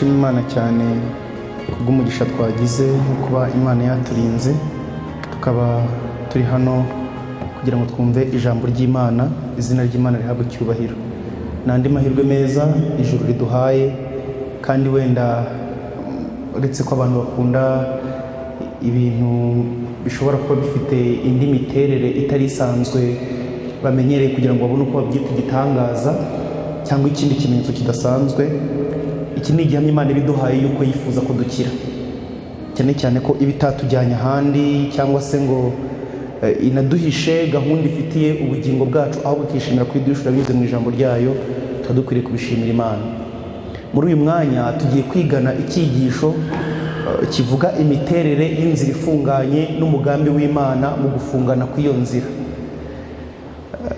dushima Imana cyane kubw'umugisha twagize no kuba Imana yaturinze tukaba turi hano kugira ngo twumve ijambo ry'Imana, izina ry'Imana rihabwe icyubahiro. Nandi mahirwe meza ijuru riduhaye, kandi wenda uretse ko abantu bakunda ibintu bishobora kuba bifite indi miterere itari isanzwe bamenyereye kugira ngo babone uko babyita igitangaza cyangwa ikindi kimenyetso kidasanzwe, iki ni igihamya Imana ibiduhaye yuko yifuza ko dukira, cyane cyane ko ibitatujyanye ahandi cyangwa se ngo inaduhishe gahunda ifitiye ubugingo bwacu, aho butishimira kwidushura binyuze mu ijambo ryayo. Tudukwiriye kubishimira Imana. Muri uyu mwanya tugiye kwigana icyigisho kivuga imiterere y'inzira ifunganye n'umugambi w'Imana mu gufungana kw'iyo nzira.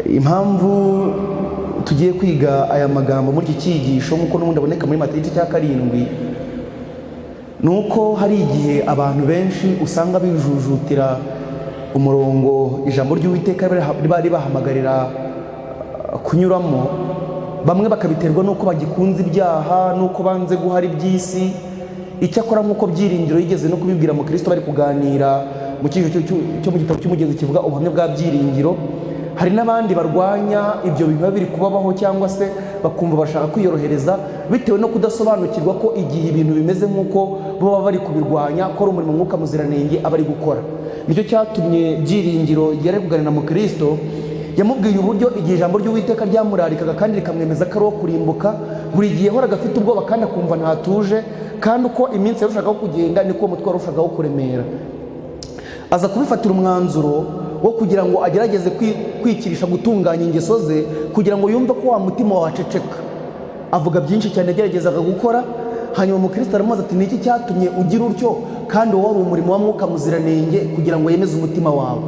Impamvu tugiye kwiga aya magambo muri iki cyigisho nk'uko n'ubundi aboneka muri Matayo igice cya 7, nuko hari igihe abantu benshi usanga bijujutira umurongo ijambo ry'Uwiteka bari bahamagarira kunyuramo. Bamwe bakabiterwa nuko bagikunze ibyaha, nuko banze guhara iby'isi. Icyakora nk'uko Byiringiro yigeze no kubibwira mu Kristo bari kuganira mu cyigisho cyo mu gitabo cy'umugenzi kivuga ubuhamya bwa Byiringiro, hari n'abandi barwanya ibyo bintu biri kubabaho cyangwa se bakumva bashaka kwiyorohereza bitewe no kudasobanukirwa ko igihe ibintu bimeze nk'uko baba bari kubirwanya ko ari umurimo Mwuka Muziranenge aba ari gukora. Nicyo cyatumye Byiringiro yari kuganira mu Kristo, yamubwiye uburyo igihe ijambo ry'Uwiteka ryamurarikaga kandi rikamwemeza ko ari uwo kurimbuka, buri gihe yahoraga afite ubwoba kandi akumva ntatuje, kandi uko iminsi yarushagaho kugenda niko umutwe warushagaho kuremera. Aza kubifatira umwanzuro wo kugira ngo agerageze kwikirisha gutunganya ingeso ze kugira ngo yumve ko wa mutima waceceka. Avuga byinshi cyane yageragezaga gukora, hanyuma Umukristo aramubaza ati niki cyatumye ugira utyo kandi wowe ari umurimo wa Mwuka Muziranenge kugira ngo yemeze umutima wawe?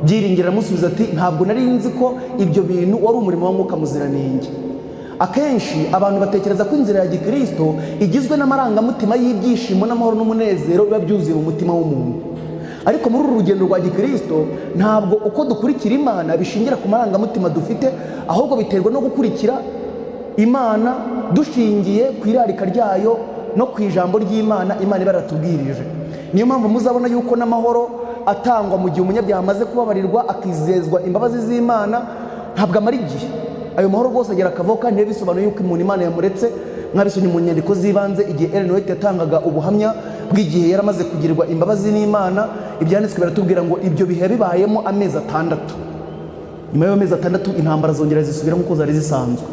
Byiringiro aramusubiza ati ntabwo nari nzi ko ibyo bintu wari umurimo wa Mwuka Muziranenge. Akenshi abantu batekereza ko inzira ya Gikristo igizwe n'amarangamutima y'ibyishimo n'amahoro n'umunezero biba byuzuye mu mutima w'umuntu. Ariko muri uru rugendo rwa Gikristo ntabwo uko dukurikira Imana bishingira ku marangamutima dufite, ahubwo biterwa no gukurikira Imana dushingiye ku irarika ryayo no ku ijambo ry'Imana Imana ibaratubwirije. Niyo mpamvu muzabona yuko n'amahoro atangwa mu gihe umunyabyaha amaze kubabarirwa akizezwa imbabazi z'Imana, ntabwo amara igihe. Ayo mahoro rwose agera akavaho, kandi bisobanuye yuko umuntu Imana yamuretse. Mwabisomye mu nyandiko z'ibanze igihe Ellen White yatangaga ubuhamya bw'igihe yaramaze kugirirwa imbabazi n'Imana. Ibyanditswe biratubwira ngo ibyo bihe bibayemo amezi 6. Nyuma y'ayo mezi 6 intambara zongera zisubira nk'uko zari zisanzwe,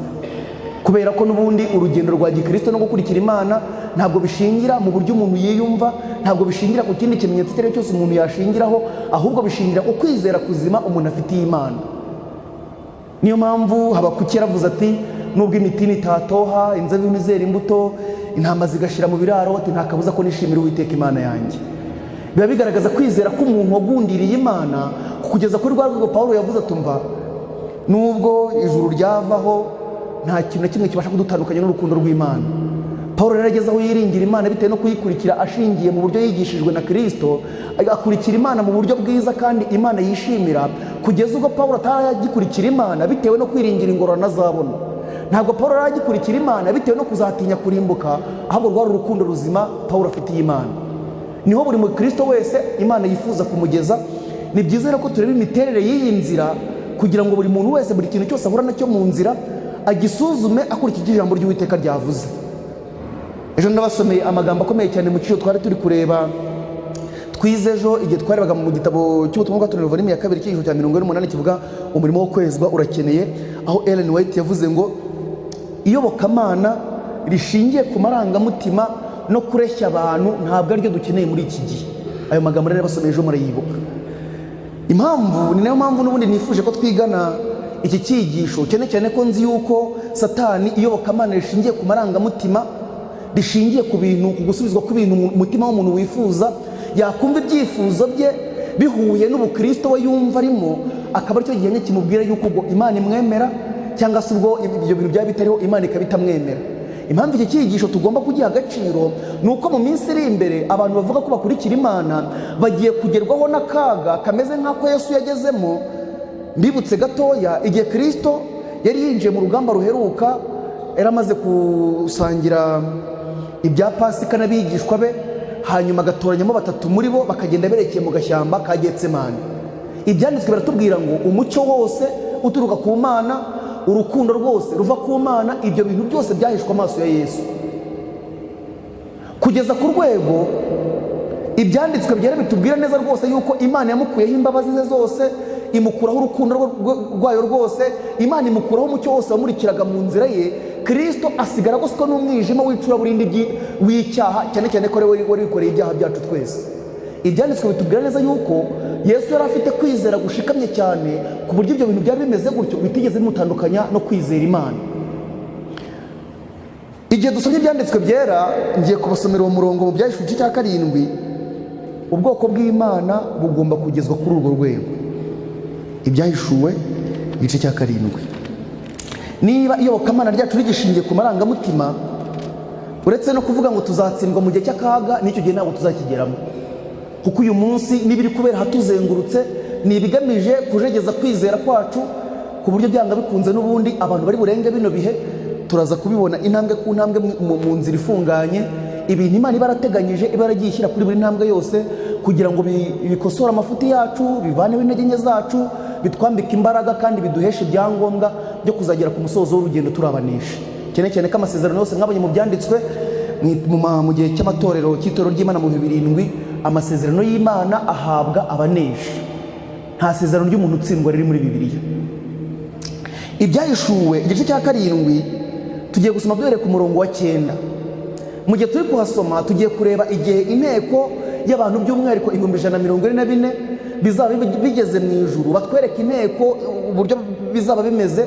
kubera ko n'ubundi urugendo rwa Gikristo no gukurikira Imana ntabwo bishingira mu buryo umuntu yiyumva, ntabwo bishingira ku kindi kimenyetso icyo ari cyo cyose umuntu yashingiraho, ahubwo bishingira ku kwizera kuzima umuntu afitiye Imana. Niyo mpamvu Habakuki yaravuze ati nubwo imitini itatoha, inzabibu ntizera imbuto, intama zigashira mu biraro, ati nta kabuza ko nishimira Uwiteka Imana yanjye. Biba bigaragaza kwizera ko umuntu wagundiriye Imana kugeza kuri rwa rwego Pawulo yavuze atumva nubwo ijuru ryavaho nta kintu na kimwe kibasha kudutandukanya n'urukundo rw'Imana. Pawulo yarageze aho yiringira Imana bitewe no kuyikurikira ashingiye mu buryo yigishijwe na Kristo, akurikira Imana mu buryo bwiza kandi Imana yishimira, kugeza ubwo Pawulo ataragikurikira Imana bitewe no kwiringira ingororano azabona. Ntabwo Pawulo aragikurikira Imana bitewe no kuzatinya kurimbuka, ahubwo rwari urukundo ruzima Pawulo afitiye Imana. Niho buri Mukristo wese Imana yifuza kumugeza. Ni byiza rero ko tureba imiterere y'iyi nzira kugira ngo buri muntu wese buri kintu cyose ahura nacyo mu nzira agisuzume akurikije ijambo ry'Uwiteka ryavuze. Ejo ndabasomeye amagambo akomeye cyane mu cyo twari turi kureba twize ejo igihe twarebaga mu gitabo cy'ubutumwa bw'Itorero volume ya 2 cyigisho cya 48 kivuga umurimo wo kwezwa urakeneye, aho Ellen White yavuze ngo iyobokamana rishingiye ku marangamutima no kureshya abantu ntabwo ari ryo dukeneye muri iki gihe. Ayo magambo rero basomeye ejo murayibuka. Impamvu ni nayo mpamvu n'ubundi nifuje ko twigana iki cyigisho, cyane cyane ko nzi yuko Satani iyobokamana rishingiye ku marangamutima, rishingiye ku bintu, ku gusubizwa kw'ibintu umutima w'umuntu wifuza, yakumva ibyifuzo bye bihuye n'ubukristo we yumva arimo, akaba aricyo gihe kimubwira yuko ubwo Imana imwemera cyangwa se ubwo ibyo bintu byaba bitariho Imana ikaba itamwemera. Impamvu iki cyigisho tugomba kugiha agaciro ni uko mu minsi iri imbere abantu bavuga ko bakurikira Imana bagiye kugerwaho n'akaga kameze nk'ako Yesu yagezemo. Mbibutse gatoya igihe Kristo yari yinjiye mu rugamba ruheruka, yaramaze gusangira ibya Pasika n'abigishwa be, hanyuma agatoranyamo 3 muri bo bakagenda berekeye mu gashyamba ka Getsemani. Ibyanditswe biratubwira ngo umucyo wose uturuka ku Mana, urukundo rwose ruva ku Mana, ibyo bintu byose byahishwe amaso ya Yesu, kugeza ku rwego ibyanditswe byera bitubwira neza rwose yuko Imana yamukuyeho imbabazi ze zose, imukuraho urukundo rwayo rwose, Imana imukuraho umucyo wose wamurikiraga mu nzira ye. Kristo asigara agoswe n'umwijima w'icuraburindi w'icyaha, cyane cyane ko wari wikoreye ibyaha byacu twese. Ibyanditswe bitubwira neza yuko Yesu yari afite kwizera gushikamye cyane, ku buryo ibyo bintu byari bimeze gutyo bitigeze bimutandukanya no kwizera Imana. Igihe dusomye ibyanditswe byera, ngiye kubasomera uwo murongo mu Byahishuwe igice cya 7, ubwoko bw'Imana bugomba kugezwa kuri urwo rwego. Ibyahishuwe igice cya 7. Niba iyobokamana ryacu rigishingiye ku marangamutima, uretse no kuvuga ngo tuzatsindwa mu gihe cy'akaga, n'icyo gihe ntabwo tuzakigeramo, kuko uyu munsi n'ibiri kubera hatuzengurutse ni ibigamije kujegeza kwizera kwacu, ku buryo byanga bikunze n'ubundi abantu bari burenge bino bihe. Turaza kubibona intambwe ku ntambwe mu nzira ifunganye, ibintu Imana iba yarateganyije, iba yaragiye ishyira kuri buri ntambwe yose, kugira ngo bikosore amafuti yacu, bivaneho intege nke zacu, bitwambike imbaraga, kandi biduheshe ibyangombwa byo kuzagera ku musozo w'urugendo turabanisha. Cyane cyane ko amasezerano yose mwabonye mu byanditswe mu gihe cy'amatorero cy'itorero ry'Imana mu 7, amasezerano y'Imana ahabwa abanesha. Nta sezerano ry'umuntu utsindwa riri muri Bibiliya. Ibyahishuwe igice cya 7 tugiye gusoma duhereye ku murongo wa 9. Mu gihe turi kuhasoma tugiye kureba igihe inteko y'abantu by'umwihariko 144 bizaba bigeze mu ijuru, batwereka inteko uburyo bizaba bimeze.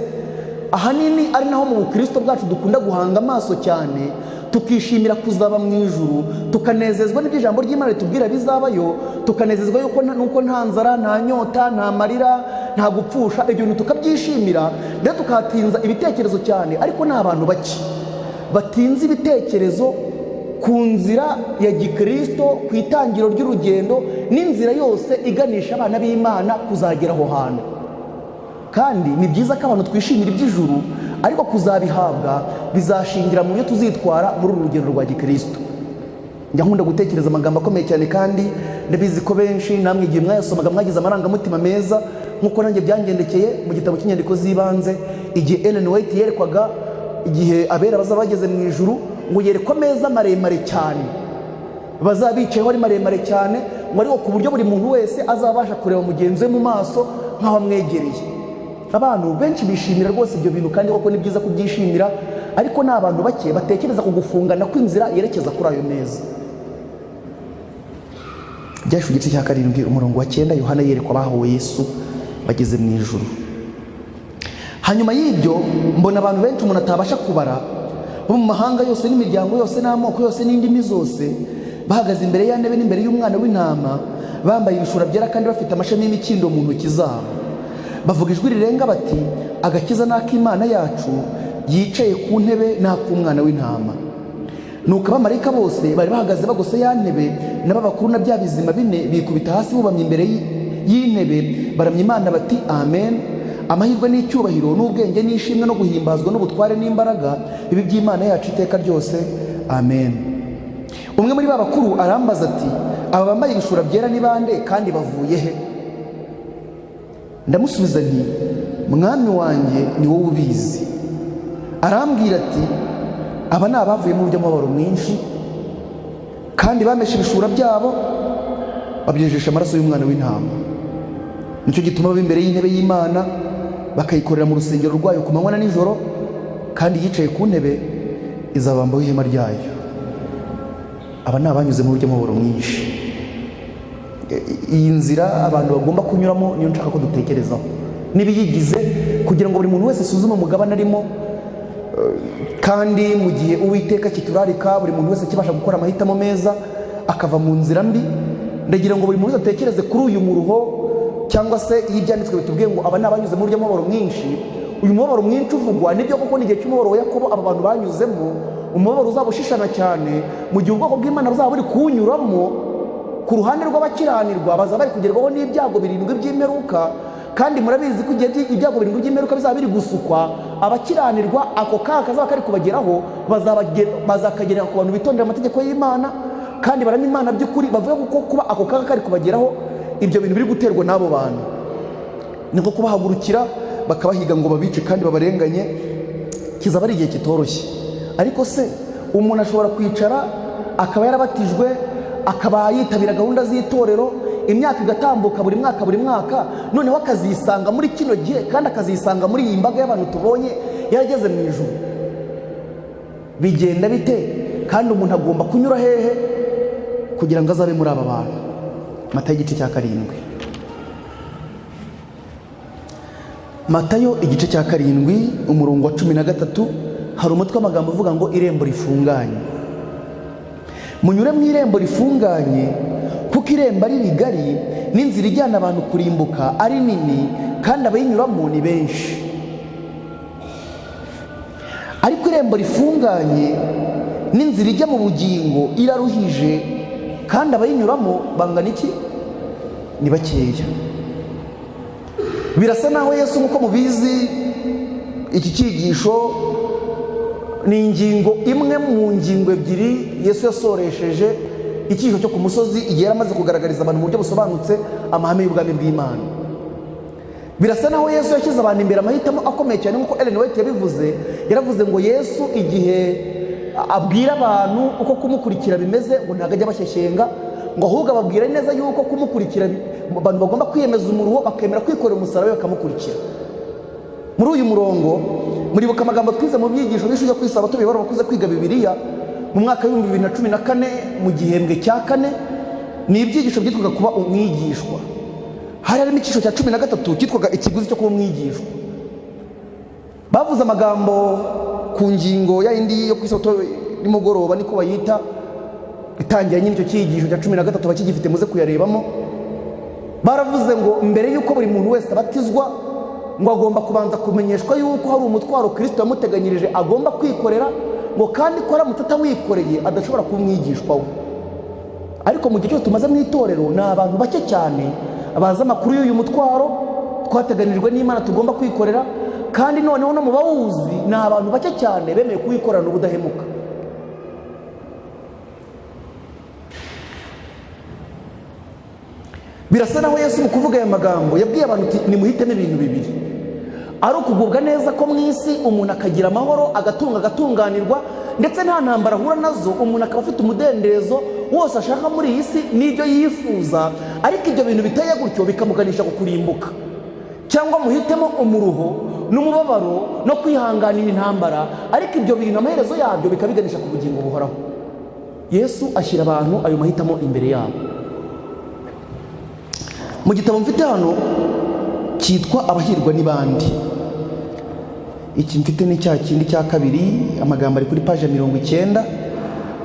Ahanini ari naho mu Bukristo bwacu dukunda guhanga amaso cyane, tukishimira kuzaba mu ijuru, tukanezezwa n'ibyo ijambo ry'Imana ritubwira bizabayo, tukanezezwa nuko nta nzara, nta nyota, nta marira, nta gupfusha. Ibyo bintu tukabyishimira, rero tukatinza ibitekerezo cyane. Ariko ni abantu bake batinze ibitekerezo ku nzira ya Gikristo, ku itangiro ry'urugendo n'inzira yose iganisha abana b'Imana kuzagera aho hantu. Kandi ni byiza ko abantu twishimira iby'ijuru, ariko kuzabihabwa bizashingira mu byo tuzitwara muri uru rugendo rwa Gikristo. Njya nkunda gutekereza amagambo akomeye cyane, kandi ndabizi ko benshi namwe igihe mwayasomaga mwagize amarangamutima meza, nk'uko nanjye byangendekeye mu gitabo cy'inyandiko z'ibanze. Igihe Ellen White yerekwaga igihe abera bazaba bageze mu ijuru, ngo yerekwa ameza maremare cyane, bazaba bicayeho ari maremare cyane, ngo ariko ku buryo buri muntu wese azabasha kureba mugenzi we mu maso nk'aho amwegereye. Abantu benshi bishimira rwose ibyo bintu, kandi koko ni byiza kubyishimira, ariko ni abantu bake batekereza ku gufungana kw'inzira yerekeza kuri ayo meza. Byahishuwe igice cya 7 umurongo wa 9, Yohana yerekwa abahawe Yesu bageze mu ijuru. Hanyuma y'ibyo mbona abantu benshi umuntu atabasha kubara, bo mu mahanga yose n'imiryango yose n'amoko yose n'indimi zose, bahagaze imbere ya ntebe n'imbere y'umwana w'intama, bambaye ibishura byera kandi bafite amashami y'imikindo mu ntoki zabo. Bavuga ijwi rirenga bati, agakiza n'ak'Imana yacu yicaye ku ntebe n'ak'umwana w'intama. Nuko abamarayika bose bari bahagaze bagose ya ntebe, n'abakuru na bya bizima bine bikubita hasi bubamye imbere y'intebe, baramya Imana bati amen. Amahirwe n'icyubahiro n'ubwenge n'ishimwe no guhimbazwa n'ubutware n'imbaraga ibi by'Imana yacu iteka ryose, amen. Umwe muri ba bakuru arambaza ati, aba bambaye ibishura byera ni bande, kandi bavuye he? Ndamusubiza nti, mwami wanjye ni wowe ubizi. Arambwira ati, aba ni abavuye mu by'amabaro mwinshi, kandi bameshe ibishura byabo babyejesha amaraso y'umwana w'intama. Nicyo gituma baba imbere y'intebe y'Imana, bakayikorera mu rusengero rwayo ku manywa na nijoro, kandi yicaye ku ntebe izabambaho ihema ryayo. Aba ni abanyuze mu by'amabaro mwinshi. Iyi nzira abantu bagomba kunyuramo niyo nshaka ko dutekerezaho, n'ibiyigize, kugira ngo buri muntu wese asuzume umugabane arimo, kandi mu gihe Uwiteka kiturarika buri muntu wese kibasha gukora amahitamo meza akava mu nzira mbi. Ndagira ngo buri muntu wese atekereze kuri uyu muruho, cyangwa se iyo ibyanditswe bitubwiye ngo aba ni abanyuze mu by'amabaro mwinshi. Uyu mubabaro mwinshi uvugwa nibyo koko ni igihe cy'umubabaro wa Yakobo aba bantu banyuzemo, umubabaro uzaba ushishana cyane mu gihe ubwoko bw'Imana buzaba buri kuwunyuramo. Ku ruhande rw'abakiranirwa bazaba bari kugerwaho n'ibyago 7 by'imperuka, kandi murabizi ko igihe ibyago birindwi by'imperuka bizaba biri gusukwa, abakiranirwa ako kaga kazaba kari kubageraho bazakagerera ku bantu bitondera amategeko y'Imana kandi baramya Imana by'ukuri, bavuga ko kuba ako kaga kari kubageraho ibyo bintu biri guterwa n'abo bantu niko kubahagurukira bakabahiga ngo babice kandi babarenganye, kizaba ari igihe kitoroshye. Ariko se umuntu ashobora kwicara akaba yarabatijwe, akaba yitabira gahunda z'itorero, imyaka igatambuka buri mwaka, noneho akazisanga muri kino gihe kandi akazisanga muri iyi mbaga y'abantu tubonye yarageze mu ijuru. Bigenda bite? Kandi umuntu agomba kunyura hehe kugira ngo azabe muri aba bantu? Matayo igice cya 7. Matayo igice cya 7 umurongo wa 13 hari umutwe w'amagambo uvuga ngo irembo rifunganye. Munyure mu irembo rifunganye, kuko irembo ari rigari n'inzira ijyana abantu kurimbuka ari nini kandi abayinyuramo ni benshi. Ariko irembo rifunganye n'inzira ijya mu bugingo iraruhije kandi abayinyuramo bangana iki? Ni bakeya. Birasa naho Yesu nk'uko mubizi iki cyigisho ni ingingo imwe mu ngingo ebyiri Yesu yasoresheje icyigisho cyo ku musozi igihe yaramaze kugaragariza abantu mu buryo busobanutse amahame y'ubwami bw'Imana. Birasa naho Yesu yashyize abantu imbere amahitamo akomeye cyane nk'uko Ellen White yabivuze. Yaravuze ngo Yesu igihe abwira abantu uko kumukurikira bimeze ngo ntabwo ajya bashyeshyenga, ngo ahubwo ababwira neza yuko kumukurikira abantu bagomba kwiyemeza umuruho, bakemera kwikorera umusaraba bakamukurikira. Muri uyu murongo muribuka amagambo twize mu byigisho n'ishuri kuri Sabato bibara bakuze kwiga Bibiliya mu mwaka wa 2014 mu gihembwe cya 4, ni ibyigisho byitwaga kuba umwigishwa. Hari harimo icyiciro cya 13 cyitwaga ikiguzi cyo kuba umwigishwa. Bavuze amagambo ku ngingo ya indi yo kwisoto nimugoroba niko bayita, itangiye nyine icyo cyigisho cya 13 bakigifite muze kuyarebamo. Baravuze ngo mbere yuko buri muntu wese abatizwa ngo agomba kubanza kumenyeshwa yuko hari umutwaro Kristo yamuteganyirije agomba kwikorera, ngo kandi ko aramutse atawikoreye adashobora kuba umwigishwa we. Ariko mu gihe cyose tumaze mu itorero ni abantu bake cyane abaza amakuru y'uyu mutwaro twateganirijwe n'Imana tugomba kwikorera, kandi noneho no mu bawuzi ni abantu bake cyane bemeye kuwikorana ubudahemuka. Birasa naho Yesu mu kuvuga aya magambo yabwiye abantu ati nimuhitemo ibintu bibiri: ari ukugubwa neza ko mu isi umuntu akagira amahoro, agatunganirwa, ndetse nta ntambara ahura nazo, umuntu akaba afite umudendezo wose ashaka muri iyi si n'ibyo yifuza, ariko ibyo bintu biteye gutyo bikamuganisha ku kurimbuka. Cyangwa muhitemo umuruho n'umubabaro no kwihanganira intambara, ariko ibyo bintu amaherezo yabyo bikabiganisha ku bugingo buhoraho. Yesu ashyira abantu ayo mahitamo imbere yabo. Mu gitabo mfite hano cyitwa Abahirwa ni bandi, iki mfite ni cya kindi cya 2, amagambo ari kuri page 90.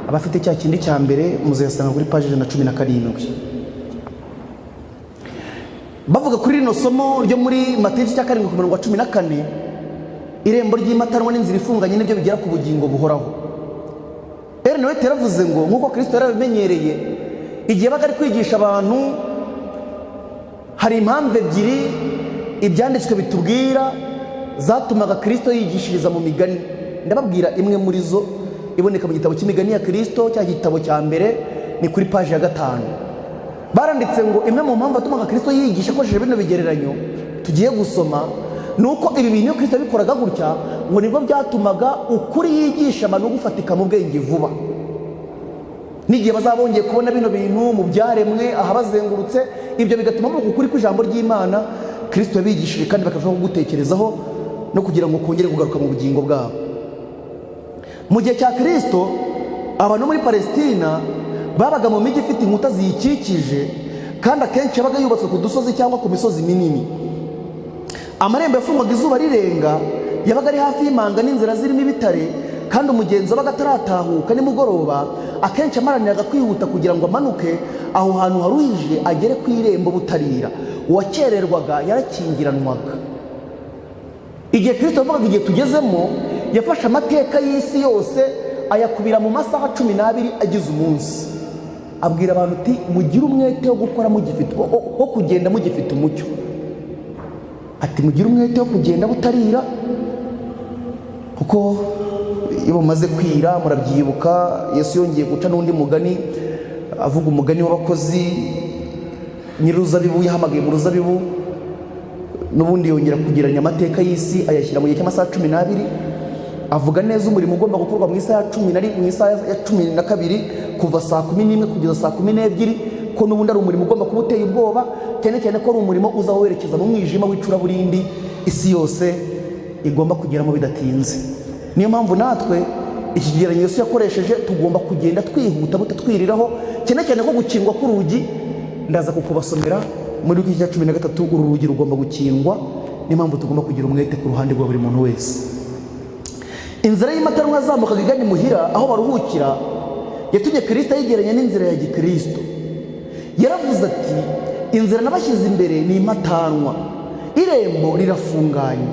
Abafite cya kindi cya mbere muzayasanga kuri page 117. Bavuga kuri rino somo ryo muri Matayo cya 7:14, irembo ry'imatanwa n'inzira ifunganye nibyo bigera ku bugingo buhoraho. Ellen White yaravuze ngo nk'uko Kristo yarabimenyereye igihe baga ari kwigisha abantu, hari impamvu ebyiri ibyanditswe bitubwira zatumaga Kristo yigishiriza mu migani. Ndababwira imwe muri zo iboneka mu gitabo cy'imigani ya Kristo, cya gitabo cya mbere ni kuri page ya 5. Baranditse ngo imwe mu mpamvu atumaga Kristo yigisha akoresheje bino bigereranyo tugiye gusoma nuko ibi bintu Kristo bikoraga gutya ngo nibwo byatumaga ukuri yigisha abantu gufatika mu bwenge vuba. N'igihe bazabongeye kubona bino bintu mu byaremwe ahabazengurutse, ibyo bigatuma mu ukuri kw'ijambo ry'Imana Kristo yabigishije kandi bakashobora kugutekerezaho no kugira ngo kongere kugaruka mu bugingo bwabo. Mu gihe cya Kristo abantu muri Palestina babaga mu mijyi ifite inkuta ziyikikije, kandi akenshi yabaga yubatswe ku dusozi cyangwa ku misozi minini. Amarembo yafungwaga izuba rirenga, yabaga ari hafi y'imanga n'inzira zirimo ibitare, kandi umugenzi wabaga ataratahuka nimugoroba akenshi amaraniraga kwihuta kugira ngo amanuke aho hantu haruhije agere ku irembo butarira. Uwakererwaga yarakingiranwaga. Igihe Kristo avugaga igihe tugezemo, yafashe amateka y'isi yose ayakubira mu masaha 12 agize umunsi. Abwira abantu ati mugire umwete wo gukora mugifite, wo kugenda mugifite umucyo. ati mugire umwete wo kugenda butarira, kuko iyo bumaze kwira murabyibuka Yesu yongeye guca n'undi mugani, avuga umugani w'abakozi. Nyir'uruzabibu yahamagaye mu ruzabibu, n'ubundi yongera kugereranya amateka y'isi ayashyira mu gihe cy'amasaha 12, avuga neza umurimo ugomba gukorwa mu isaha ya 12 kuva saa 11 kugeza saa 12, ko n'ubundi ari umurimo ugomba kuba uteye ubwoba, cyane cyane ko ari umurimo uzawerekeza mu mwijima w'icuraburindi isi yose igomba kugeramo bidatinze. Niyo mpamvu natwe iki kigereranyo Yesu yakoresheje tugomba kugenda twihuta butatwiriraho, cyane cyane ko gukingwa k'urugi ndaza kukubasomera muri Luka 13 uru rugi rugomba gukingwa. Niyo mpamvu tugomba kugira umwete ku ruhande rwa buri muntu wese. Inzira y'Imatanwa azamukaga igana imuhira aho baruhukira yatumye Kristo yegeranya n'inzira ya Gikristo. Yaravuze ati, inzira nabashyize imbere ni impatanwa, irembo rirafunganye,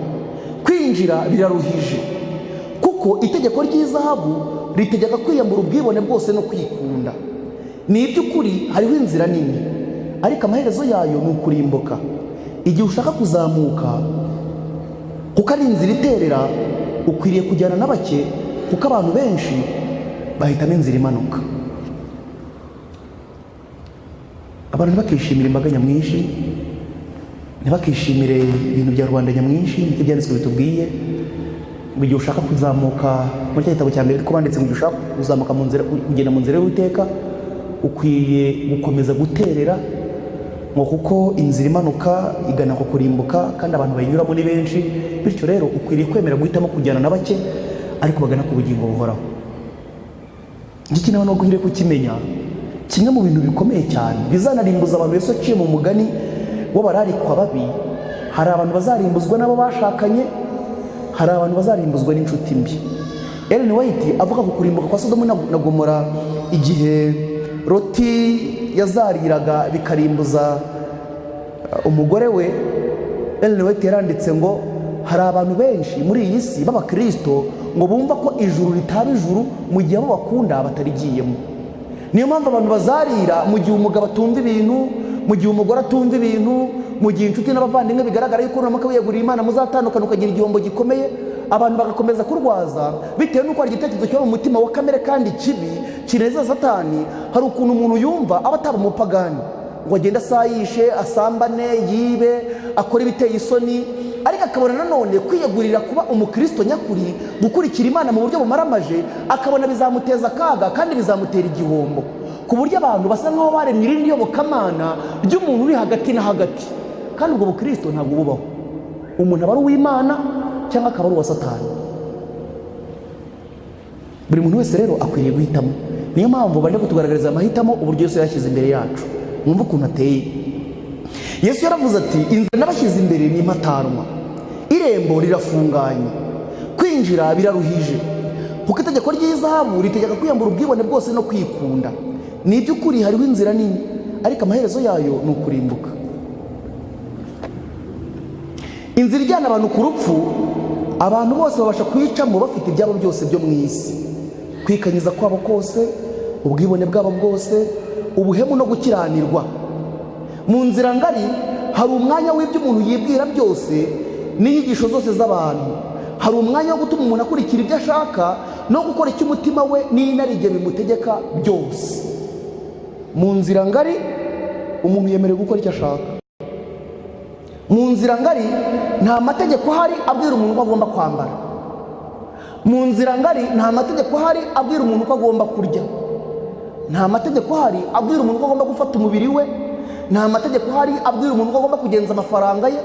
kwinjira biraruhije, kuko itegeko ry'izahabu ritegeka kwiyambura ubwibone bwose no kwikunda. Ni iby'ukuri hariho inzira nini, ariko amaherezo yayo ni ukurimbuka. Igihe ushaka kuzamuka, kuko ari inzira iterera, ukwiriye kujyana na bake, kuko abantu benshi bahitamo inzira imanuka. Abantu ntibakishimire imbaga nyamwinshi, ntibakishimire ibintu bya rubanda nyamwinshi. Nicyo byanditswe bitubwiye, mu gihe ushaka kuzamuka muri cya gitabo cya mbere ko banditse, mu gihe ushaka kuzamuka mu nzira, kugenda mu nzira y'Uwiteka, ukwiye gukomeza guterera, ngo kuko inzira imanuka igana ku kurimbuka, kandi abantu bayinyuramo ni benshi. Bityo rero ukwiriye kwemera guhitamo kujyana na bake, ariko bagana ku bugingo buhoraho. Iki nawe nubwo ukwiriye kukimenya, kimwe mu bintu bikomeye cyane bizanarimbuza abantu Yesu aciye mu mugani w'abararikwa babi. Hari abantu bazarimbuzwa n'abo bashakanye, hari abantu bazarimbuzwa n'inshuti mbi. Ellen White avuga ku kurimbuka kwa Sodomu na Gomora igihe Loti yazariraga bikarimbuza umugore we. Ellen White yaranditse ngo hari abantu benshi muri iyi si b'abakristo ngo bumva ko ijuru ritaba ijuru mu gihe abo bakunda batarigiyemo. Niyo mpamvu abantu bazarira mu gihe umugabo atumva ibintu, mu gihe umugore atumva ibintu, mu gihe inshuti n'abavandimwe bigaragara yuko runaka wiyeguriye Imana muzatandukana ukagira igihombo gikomeye. Abantu bagakomeza kurwaza bitewe n'uko hari igitekerezo cyo mu mutima wa kamere kandi kibi kineza Satani. Hari ukuntu umuntu yumva aba ataba umupagani, ngo agende asayishe, asambane, yibe, akora ibiteye isoni, ariko akabona nanone kwiyegurira kuba umukristo nyakuri, gukurikira Imana mu buryo bumaramaje, akabona bizamuteza akaga kandi bizamutera igihombo, ku buryo abantu basa nk'aho baremye irindi yobokamana ry'umuntu uri hagati na hagati. Kandi ubwo bukristo ntabwo bubaho. Umuntu aba ari uw'Imana cyangwa akaba ari uwa Satani. Buri muntu wese rero akwiriye guhitamo. Niyo mpamvu bari kutugaragariza amahitamo uburyo Yesu yashyize imbere yacu. Mwumva ukuntu ateye. Yesu yaravuze ati, inzira nabashyize imbere ni impatanwa, irembo rirafunganye, kwinjira biraruhije, kuko itegeko ry'izahabu ritegeka kwiyambura ubwibone bwose no kwikunda. Ni iby'ukuri hariho inzira nini, ariko amaherezo yayo ni ukurimbuka. Inzira ijyana abantu ku rupfu, abantu bose babasha kuyicamo bafite ibyabo byose byo mu isi: kwikanyiza kwabo kose, ubwibone bwabo bwose, ubuhemu no gukiranirwa. Mu nzira ngari hari umwanya w'ibyo umuntu yibwira byose n'inyigisho zose z'abantu. Hari umwanya wo gutuma umuntu akurikira ibyo ashaka no gukora icyo umutima we n'inarijye bimutegeka byose. Mu nzira ngari umuntu yemerewe gukora icyo ashaka. Mu nzira ngari nta mategeko ahari abwira umuntu ko agomba kwambara. Mu nzira ngari nta mategeko ahari abwira umuntu ko agomba kurya. Nta mategeko ahari abwira umuntu ko agomba gufata umubiri we. Nta mategeko ahari abwira umuntu ko agomba kugenza amafaranga ye.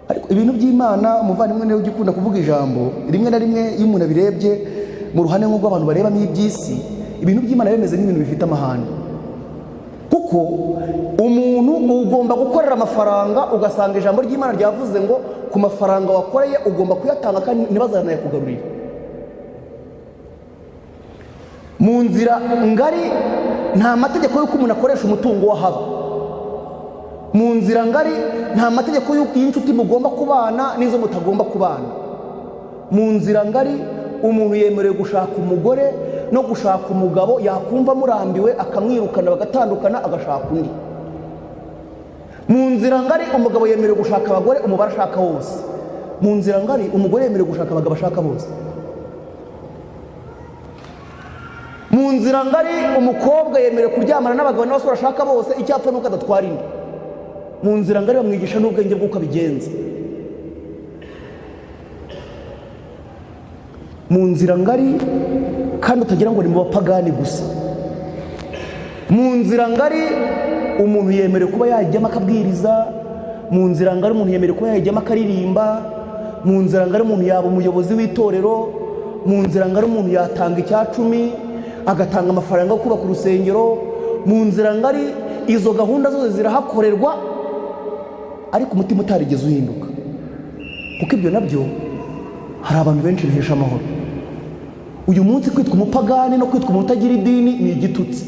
Ariko ibintu by'Imana, umuvandimwe niwe ugikunda kuvuga ijambo, rimwe na rimwe iyo umuntu abirebye mu ruhande nk'ubwo abantu barebamo iby'isi, ibintu by'Imana bimeze nk'ibintu bifite amahane. Kuko umuntu ugomba gukorera amafaranga, ugasanga ijambo ry'Imana ryavuze ngo ku mafaranga wakoreye ugomba kuyatanga kandi ntibazanayakugarurire. Mu nzira ngari nta mategeko y'uko umuntu akoresha umutungo w'ahaba. Mu nzira ngari nta mategeko y'uko inshuti mugomba kubana n'izo mutagomba kubana. Mu nzira ngari umuntu yemerewe gushaka umugore no gushaka umugabo, yakumva amurambiwe akamwirukana bagatandukana agashaka undi. Mu nzira ngari umugabo yemerewe gushaka abagore umubare ashaka wose. Mu nzira ngari umugore yemerewe gushaka abagabo ashaka bose. Mu nzira ngari umukobwa yemerewe kuryamana n'abagabo n'abasore ashaka bose, icyapfa nuko adatwara inda. Mu nzira ngari bamwigisha n'ubwenge bw'uko abigenza. Mu nzira ngari kandi utagira ngo ni mu bapagani gusa. Mu nzira ngari umuntu yemerewe kuba yajyamo akabwiriza. Mu nzira ngari umuntu yemerewe kuba yajyamo akaririmba. Mu nzira ngari umuntu yaba umuyobozi w'itorero. Mu nzira ngari umuntu yatanga icya-10 agatanga amafaranga yo kubaka urusengero. Mu nzira ngari izo gahunda zose zirahakorerwa, ariko umutima utarigeze uhinduka, kuko ibyo nabyo hari abantu benshi bihesha amahoro. Uyu munsi kwitwa umupagani no kwitwa umuntu utagira idini ni igitutsi.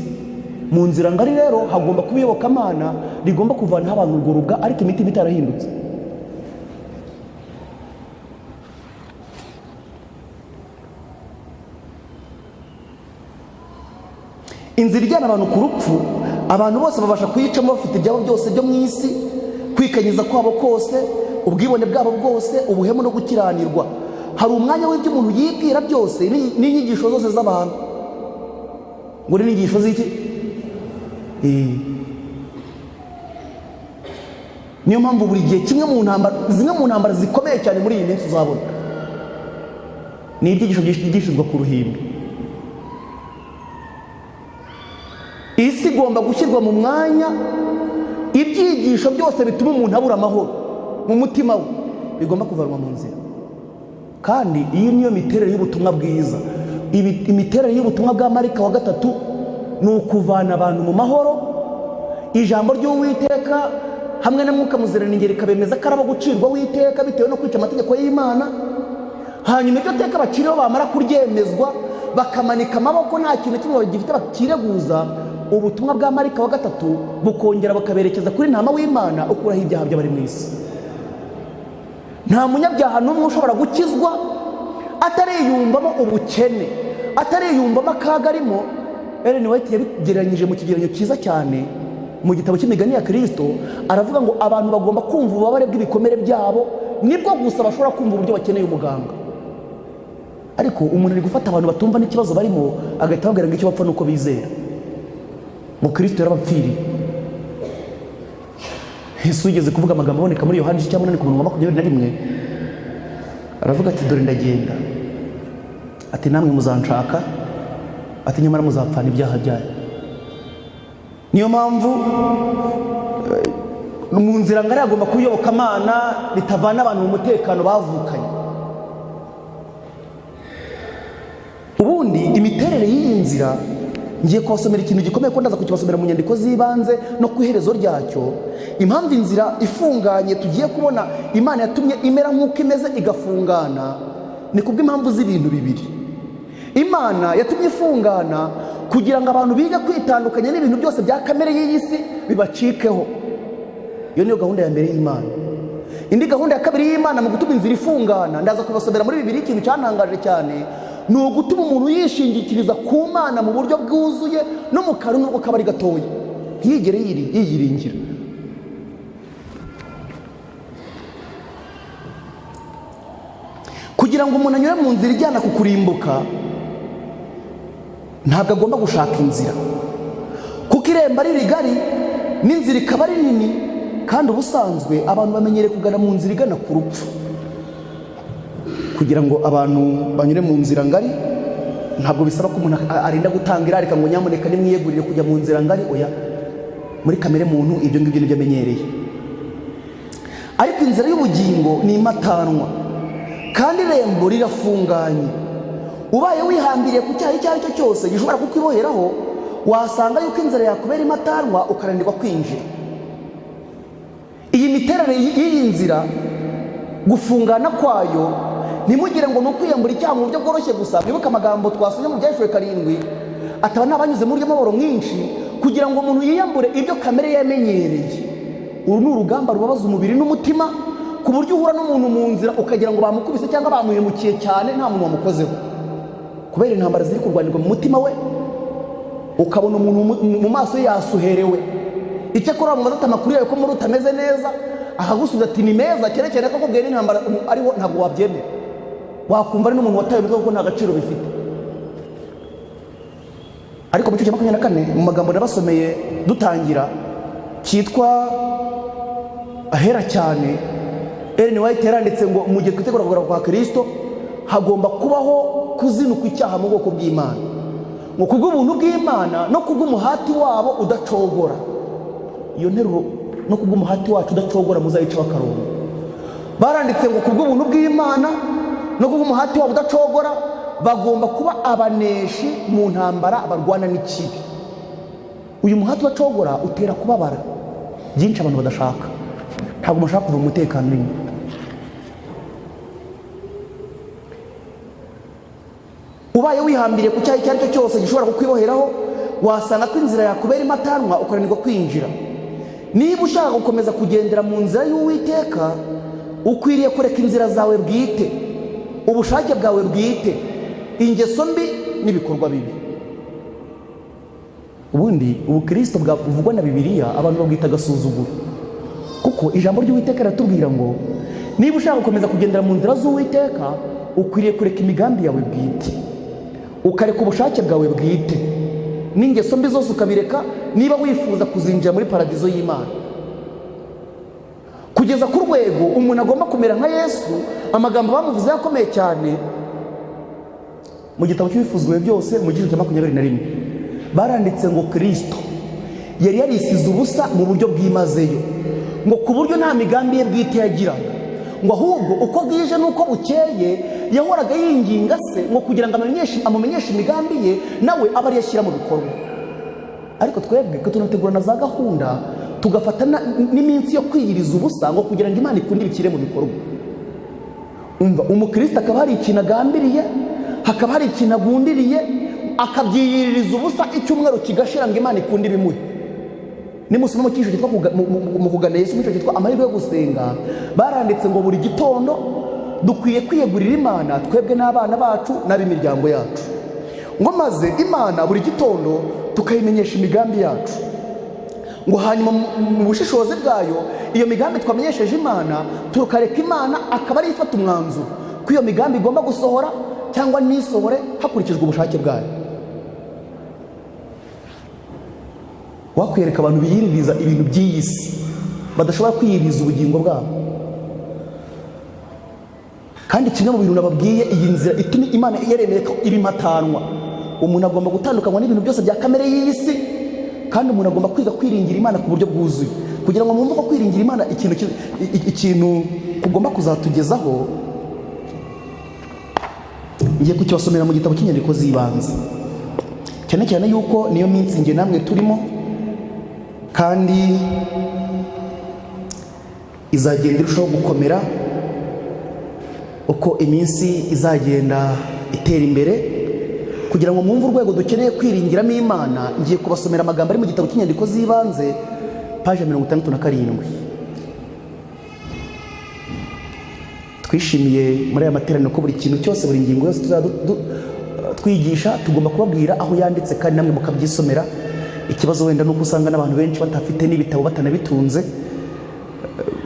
Mu nzira ngari rero hagomba kuba iyobokamana rigomba kuvanaho abantu urwo rubwa, ariko imitima itarahindutse. Inzira ijyana abantu ku rupfu, abantu bose babasha kuyicamo bafite ibyabo byose byo mu isi, kwikanyiza kwabo kose, ubwibone bwabo bwose, ubuhemu no gukiranirwa. Hari umwanya w'ibyo umuntu yibwira byose n'inyigisho zose z'abantu. Ngo ni inyigisho z'iki? Niyo mpamvu buri gihe kimwe mu ntambara zikomeye cyane muri iyi minsi uzabona ni ibyigisho byigishizwa ku ruhimbi. Isi igomba gushyirwa mu mwanya, ibyigisho byose bituma umuntu abura amahoro mu mutima we bigomba kuvanwa mu nzira. Kandi iyi niyo miterere y'ubutumwa bwiza. Imiterere y'ubutumwa bwa Marika wa 3 ni ukuvana abantu mu mahoro. Ijambo ry'Uwiteka hamwe na Mwuka Muziranenge rikabemeza ko arabo gucirwa w'iteka bitewe no kwica amategeko y'Imana. Hanyuma iryo teka bakiriho bamara kuryemezwa bakamanika amaboko nta kintu kimwe bagifite bakireguza, ubutumwa bwa Marika wa 3 bukongera bakaberekeza kuri ntama w'Imana ukuraho ibyaha by'abari mu isi. Nta munyabyaha n'umwe ushobora gukizwa atariyumvamo ubukene, atariyumvamo akaga arimo. Ellen White yabigereranyije mu kigereranyo cyiza cyane mu gitabo cy'imigani ya Kristo. Aravuga ngo abantu bagomba kumva ububabare bw'ibikomere byabo, nibwo gusa bashobora kumva uburyo bakeneye umuganga. Ariko umuntu ari gufata abantu batumva n'ikibazo barimo agahita ababwira ngo icyo bapfa nuko bizera. Mu Kristo yarabapfiriye. Yesu yigeze kuvuga amagambo aboneka muri Yohana 8:21. Aravuga ati dore ndagenda, ati namwe muzanshaka, ati nyamara muzapfana ibyaha byanyu. Niyo mpamvu mu nzira ngari agomba kuyobokamana bitavana abantu mu mutekano bavukanye. Ubundi imiterere y'iyi nzira ngiye kubasomera ikintu gikomeye ko ndaza kukibasomera mu nyandiko z'ibanze no ku iherezo ryacyo. Impamvu inzira ifunganye tugiye kubona Imana yatumye imera nk'uko imeze igafungana ni kubw'impamvu z'ibintu bibiri. Imana yatumye ifungana kugira ngo abantu bige kwitandukanya n'ibintu byose bya kamere y'iyi si bibacikeho. Iyo niyo gahunda ya mbere y'Imana. Indi gahunda ya kabiri y'Imana mu gutuma inzira ifungana, ndaza kubasomera muri Bibiliya ikintu cyantangaje cyane, ni ugutuma umuntu yishingikiriza ku Mana mu buryo bwuzuye no mu kantu n'ubwo kaba ari gatoya, ntiyigere yiyiringira. Kugira ngo umuntu anyure mu nzira ijyana ku kurimbuka, ntabwo agomba gushaka inzira, kuko irembo ari rigari n'inzira ikaba ari nini. Kandi ubusanzwe abantu bamenyereye kugana mu nzira igana ku rupfu. Kugira ngo abantu banyure mu nzira ngari ntabwo bisaba ko umuntu arinda gutanga irarika ngo nyamuneka nimwiyegurire kujya mu nzira ngari. Oya, muri kamere muntu ibyo ngibyo nibyo amenyereye. Ariko inzira y'ubugingo ni imatanwa kandi irembo rirafunganye. Ubaye wihambiriye ku cyaha icyo ari cyo cyose gishobora kukwiboheraho, wasanga yuko inzira yakubera imatanwa ukaranirwa kwinjira. Iyi miterere y'iyi nzira gufungana kwayo, ntimugire ngo ni ukwiyambura icyaha mu buryo bworoshye gusa. Mwibuke amagambo twasomye mu Byahishuriwe 7, ataba n'abanyuze muri y'amaboro mwinshi kugira ngo umuntu yiyambure ibyo kamere yamenyereye. Uru ni urugamba rubabaza umubiri n'umutima, ku buryo uhura n'umuntu mu nzira ukagira ngo bamukubise cyangwa bamuhemukiye cyane nta muntu wamukozeho, kubera intambara ziri kurwanirwa mu mutima we. Ukabona umuntu mu maso ye yasuherewe, icyakora wamubaza ati amakuru yawe ko muri utameze neza, akagusubiza ati ni meza, cyane cyane ko akubwiye n'intambara ariho, ntabwo wabyemera, wakumva ari n'umuntu wataye umutwe kuko nta gaciro bifite. Ariko mu gice cya 24 mu magambo nabasomeye dutangira cyitwa ahera cyane, Ellen White yaranditse ngo mu gihe twitegura kugaruka kwa Kristo hagomba kubaho kuzinuka icyaha mu bwoko bw'Imana, ngo kubw'ubuntu bw'Imana no kubw'umuhati wabo udacogora. Iyo nteruro no kubw'umuhati wacu udacogora muzayica wakarongo. Baranditse ngo kubw'ubuntu bw'Imana no kubw'umuhati wabo udacogora bagomba kuba abaneshi mu ntambara barwana n'ikibi. Uyu muhati udacogora utera kubabara byinshi abantu badashaka, ntabwo mushaka kuva mu mutekano rimwe. Ubaye wihambiriye ku cyaha icyo ari cyo cyose gishobora kukwiboheraho, wasanga ko inzira yakubera imatanwa ukananirwa kwinjira. Niba ushaka gukomeza kugendera mu nzira y'Uwiteka, ukwiriye kureka inzira zawe bwite, ubushake bwawe bwite, ingeso mbi n'ibikorwa bibi. Ubundi ubukristo buvugwa na Bibiliya abantu babwita agasuzuguro, kuko ijambo ry'Uwiteka riratubwira ngo niba ushaka gukomeza kugendera mu nzira z'Uwiteka, ukwiriye kureka imigambi yawe bwite, ukareka ubushake bwawe bwite, n'ingeso mbi zose ukabireka, niba wifuza kuzinjira muri paradizo y'Imana. Kugeza ku rwego umuntu agomba kumera nka Yesu, amagambo bamuvuze yakomeye cyane mu gitabo cy'ibifuzwe byose mu gice cya 21. Baranditse ngo Kristo yari yarisize ubusa mu buryo bwimazeyo, ngo ku buryo nta migambi ye bwite yagiraga, ngo ahubwo uko bwije n'uko bukeye yahoraga yinginga se ngo kugira ngo amumenyeshe imigambi ye, nawe aba ari yashyira mu bikorwa. Ariko twebwe ko tunategura na za gahunda, tugafata n'iminsi yo kwiyiriza ubusa ngo kugira ngo Imana ikunde ibikire mu bikorwa. Umva, umukristo akaba hari ikintu agambiriye, hakaba hari ikintu agundiriye, akabyiyiririza ubusa icyumweru kigashira ngo Imana ikunde ibimuhe. Nimusoma mu cyisho cyitwa mu kugana Yesu, mu cyisho cyitwa amahirwe yo gusenga, baranditse ngo buri gitondo dukwiye kwiyegurira Imana twebwe n'abana bacu n'ab'imiryango yacu, ngo maze Imana buri gitondo tukayimenyesha imigambi yacu, ngo hanyuma mu bushishozi bwayo iyo migambi twamenyesheje Imana tukareka Imana akaba ari ifata umwanzuro ko iyo migambi igomba gusohora cyangwa nisohore hakurikijwe ubushake bwayo. Wakwiyereka abantu biyiririza ibintu by'iyi si badashobora kwiyiriza ubugingo bwabo. Kandi kimwe mu bintu nababwiye, iyi nzira ituma Imana yaremeye ko ibimatanwa, umuntu agomba gutandukanywa n'ibintu byose bya kamere y'iyi si, kandi umuntu agomba kwiga kwiringira Imana ku buryo bwuzuye, kugira ngo mwumve ko kwiringira Imana ikintu kugomba kuzatugezaho. Ngiye kukibasomera mu gitabo cy'inyandiko z'ibanze, cyane cyane yuko niyo minsi nge namwe turimo, kandi izagenda irushaho gukomera uko iminsi izagenda itera imbere, kugira ngo mwumve urwego dukeneye kwiringiramo Imana. Ngiye kubasomera amagambo ari mu gitabo cy'inyandiko z'ibanze paje 67. Twishimiye muri aya materaniro ko buri kintu cyose, buri ngingo yose twigisha tugomba kubabwira aho yanditse, kandi namwe mukabyisomera. Ikibazo wenda nuko usanga n'abantu benshi batafite n'ibitabo, batanabitunze,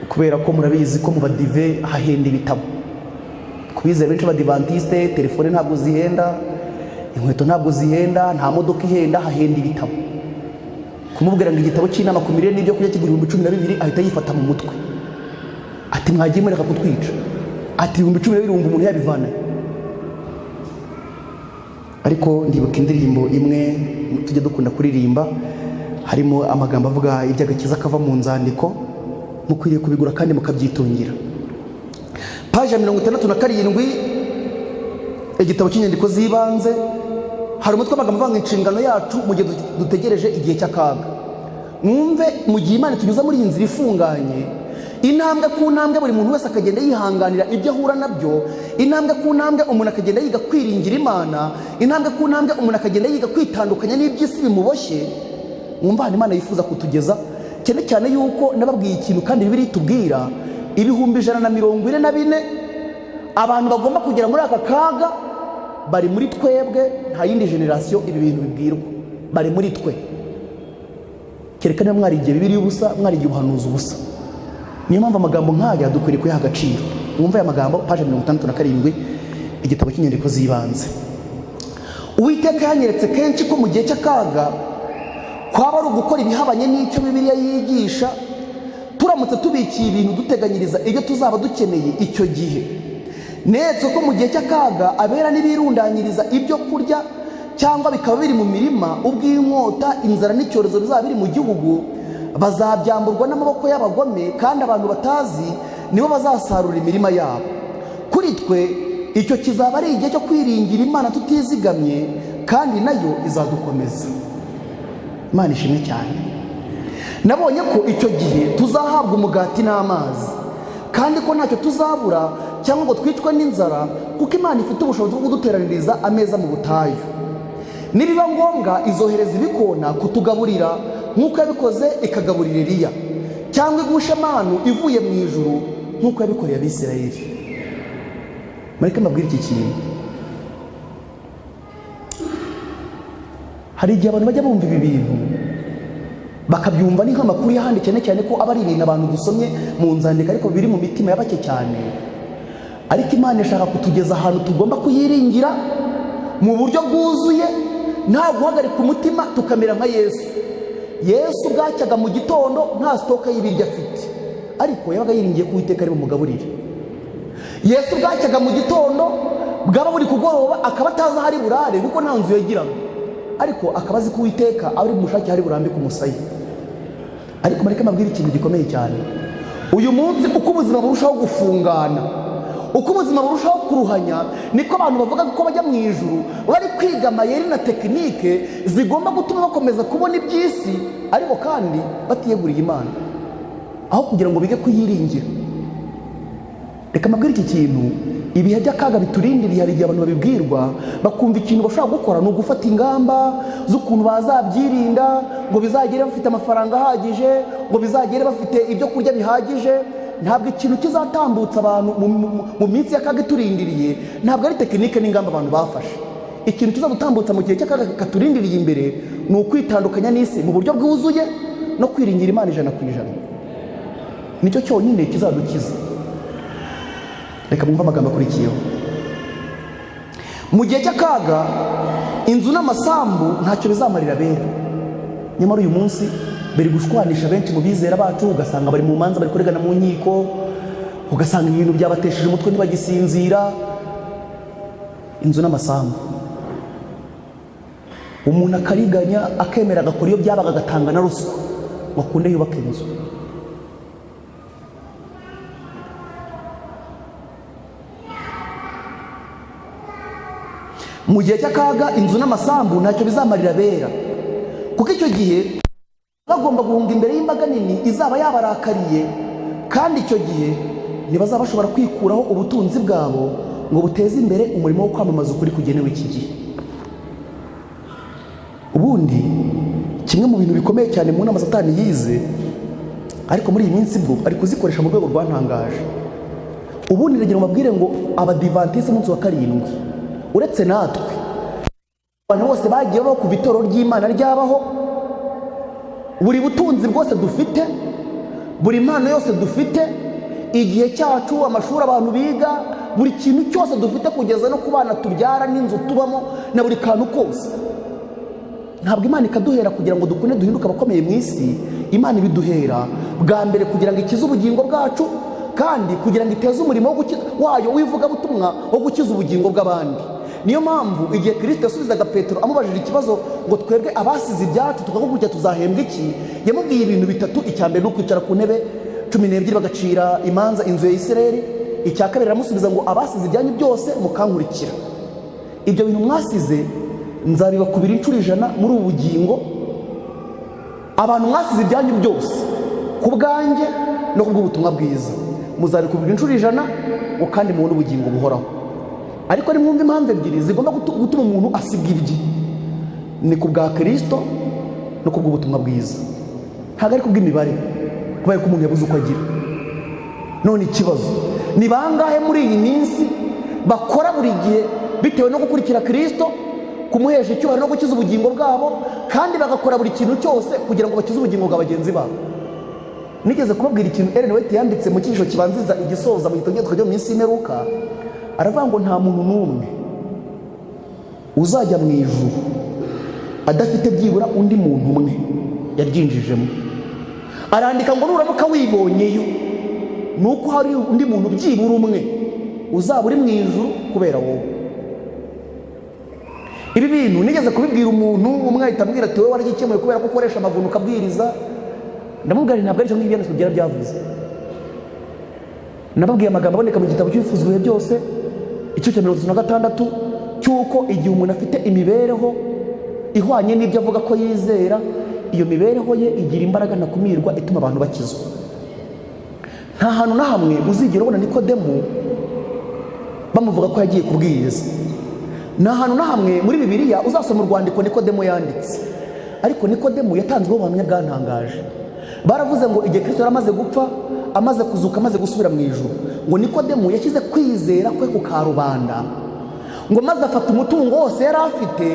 kubera ko murabizi ko mu badive hahenda ibitabo. Kubizera benshi b'Abadivantiste, telefone ntabwo zihenda, inkweto ntabwo zihenda, nta modoka ihenda, hahenda ibitabo. Kumubwira ngo igitabo cy'inama ku mirire n'ibyo kurya kigura 12,000 ahita yifata mu mutwe ati mwagiye mureka kutwica, ati 12,000 wumva umuntu yabivana. Ariko ndibuka indirimbo imwe tujye dukunda kuririmba, harimo amagambo avuga iby'agakiza kava mu nzandiko, mukwiriye kubigura kandi mukabyitungira. Paje 67 igitabo cy'inyandiko z'ibanze, hari umutwe w'amagambo avuga inshingano yacu mu gihe dutegereje igihe cy'akaga. Mwumve, mu gihe Imana tunyuza muri iyi nzira ifunganye, intambwe ku ntambwe buri muntu wese akagenda yihanganira ibyo ahura nabyo, intambwe ku ntambwe umuntu akagenda yiga kwiringira Imana, intambwe ku ntambwe umuntu akagenda yiga kwitandukanya n'iby'isi bimuboshye. Mwumva hano Imana yifuza kutugeza, cyane cyane yuko nababwiye ikintu kandi Bibiliya itubwira, 144,000 abantu bagomba kugera muri aka kaga bari muri twebwe, nta yindi generasiyo ibi bintu bibwirwa, bari muri twe. kereka niba mwarigiye Bibiliya ubusa, mwarigiye ubuhanuzi ubusa. Niyo mpamvu amagambo nk'aya dukwiriye kuyaha agaciro. Mwumva aya magambo paje 67 igitabo cy'inyandiko z'ibanze. Uwiteka yanyeretse kenshi ko mu gihe cy'akaga kwaba ari ugukora ibihabanye n'icyo Bibiliya yigisha, turamutse tubikiye ibintu duteganyiriza ibyo tuzaba dukeneye icyo gihe. Netse ko mu gihe cy'akaga abera n'ibirundanyiriza ibyo kurya cyangwa bikaba biri mu mirima, ubw'inkota, inzara n'icyorezo bizaba biri mu gihugu, bazabyamburwa n'amaboko y'abagome, kandi abantu batazi nibo bazasarura imirima yabo. Kuri twe icyo kizaba ari igihe cyo kwiringira Imana tutizigamye, kandi nayo izadukomeza. Imana ishimwe cyane. Nabonye ko icyo gihe tuzahabwa umugati n'amazi, kandi ko ntacyo tuzabura cyangwa ngo twicwe n'inzara, kuko Imana ifite ubushobozi bwo kuduteraniriza ameza mu butayu. Nibiba ngombwa izohereza ibikona kutugaburira nk'uko yabikoze ikagaburira Eliya, cyangwa igusha amanu ivuye mu ijuru nk'uko yabikoreye Abisirayeli. Mureke mbabwire iki kintu. Hari igihe abantu bajya bumva ibi bintu bakabyumva ni nk'amakuru y'ahandi, cyane cyane ko aba ari ibintu abantu dusomye mu nzandiko ariko biri mu mitima ya bake cyane. Ariko Imana ishaka kutugeza ahantu tugomba kuyiringira mu buryo bwuzuye, nta guhagarika umutima tukamera nka Yesu. Yesu bwacyaga mu gitondo nta stoka y'ibiryo afite, ariko yabaga yiringiye ko Uwiteka ari bumugaburire. Yesu bwacyaga mu gitondo, bwaba buri kugoroba akaba atazi ahari burare kuko nta nzu yagiraga, ariko akaba azi ko Uwiteka ari bumushake hari burambike umusaya. Ariko mureke mbabwire ikintu gikomeye cyane. Uyu munsi uko ubuzima burushaho gufungana, uko ubuzima burushaho kuruhanya, niko abantu bavuga ko bajya mu ijuru bari kwiga amayeri na tekinike zigomba gutuma bakomeza kubona iby'isi, ariko kandi batiyeguriye Imana, aho kugira ngo bige kuyiringira. Reka mbabwire iki kintu. Ibihe by'akaga biturindiriye, hari igihe abantu babibwirwa bakumva ikintu bashobora gukora ni ugufata ingamba z'ukuntu bazabyirinda, ngo bizagere bafite amafaranga ahagije, ngo bizagere bafite ibyo kurya bihagije. Ntabwo ikintu kizatambutsa abantu mu minsi y'akaga iturindiriye ntabwo ari tekinike n'ingamba abantu bafashe. Ikintu kizadutambutsa mu gihe cy'akaga katurindiriye imbere ni ukwitandukanya n'isi mu buryo bwuzuye no kwiringira Imana 100%. Nicyo cyonyine kizadukiza. Reka mwumve amagambo akurikiyeho. Mu gihe cy'akaga inzu n'amasambu ntacyo bizamarira abera. Nyamara uyu munsi bari gushwanisha benshi mu bizera bacu, ugasanga bari mu manza bari kuregana mu nkiko, ugasanga ibintu byabatesheje umutwe ntibagisinzira. Inzu n'amasambu, umuntu akariganya akemera agakora iyo byabaga agatanga na ruswa ngo akunde yubaka inzu. Mu gihe cy'akaga inzu n'amasambu ntacyo bizamarira abera, kuko icyo gihe bagomba guhunga imbere y'imbaga nini izaba yabarakariye, kandi icyo gihe ntibazaba bashobora kwikuraho ubutunzi bwabo ngo buteze imbere umurimo wo kwamamaza ukuri kugenewe iki gihe. Ubundi kimwe mu bintu bikomeye cyane mu nama Satani yize, ariko muri iyi minsi bwo ari kuzikoresha mu rwego rwantangaje. Ubundi ndagira ngo mbabwire ngo abadivantiste umunsi wa karindwi, uretse natwe abantu bose bagiye baho kuva itorero ry'Imana ryabaho, buri butunzi bwose dufite, buri mpano yose dufite, igihe cyacu, amashuri abantu biga, buri kintu cyose dufite kugeza no ku bana tubyara n'inzu tubamo na buri kantu kose, ntabwo Imana ikaduhera kugira ngo dukune duhinduke abakomeye mu isi. Imana ibiduhera bwa mbere kugira ngo ikize ubugingo bwacu, kandi kugira ngo iteze umurimo wayo w'ivugabutumwa wo gukiza ubugingo bw'abandi. Niyo mpamvu igihe Kristo yasubizaga Petero amubajije ikibazo ngo twebwe abasize ibyacu tukagukurikira tuzahembwa iki, yamubwiye ibintu bitatu. Icya mbere ni ukwicara ku ntebe 12 bagacira imanza inzu ya Isirayeli. Icya kabiri aramusubiza ngo abasize ibyanyu byose mukankurikira. Ibyo bintu mwasize nzabibakubira inshuro 100 muri ubu bugingo. Abantu mwasize ibyanyu byose ku bwanjye no ku bw'ubutumwa bwiza muzabikubira inshuro 100 kandi mubone ubugingo buhoraho. Ariko nimwumva impamvu ebyiri zigomba gutuma umuntu asiga ibye, ni ku bwa Kristo no ku bw'ubutumwa bwiza, ntabwo ari ku bw'imibare kubera ko umuntu yabuze uko agira. None ikibazo ni bangahe muri iyi minsi bakora buri gihe bitewe no gukurikira Kristo, kumuhesha icyubahiro no gukiza ubugingo bwabo, kandi bagakora buri kintu cyose kugira ngo bakize ubugingo bwa bagenzi babo. Nigeze kubabwira ikintu Ellen White yanditse mu cyiciro kibanziza igisoza mu gitabo twajya mu minsi y'imperuka, aravuga ngo nta muntu n'umwe uzajya mu ijuru adafite byibura undi muntu umwe yaryinjijemo. Arandika ngo nuramuka wibonyeyo nuko hari undi muntu byibura umwe uzaba uri mu ijuru kubera wowe. Ibi bintu nigeze kubibwira umuntu umwe ahita ambwira ati wowe waragikemuye kubera ko ukoresha amaguru ukabwiriza. Ndamubwira ntabwo aricyo ngibyo byanditswe byera byavuze. Nababwiye amagambo aboneka mu gitabo cy'Ibifuzwe ibihe byose igice cya 36 cy'uko igihe umuntu afite imibereho ihwanye n'ibyo avuga ko yizera, iyo mibereho ye igira imbaraga ntakumirwa ituma abantu bakizwa. Nta hantu na hamwe uzigera ubona Nikodemu bamuvuga ko yagiye kubwiriza. Nta hantu na hamwe muri Bibiliya uzasoma urwandiko Nikodemu yanditse. Ariko Nikodemu yatanzweho ubuhamya bwantangaje. Baravuze ngo igihe Kristo yaramaze gupfa, amaze kuzuka, amaze gusubira mu ijuru, ngo Nikodemu yashyize kwizera kwe ku karubanda, ngo maze afata umutungo wose yari afite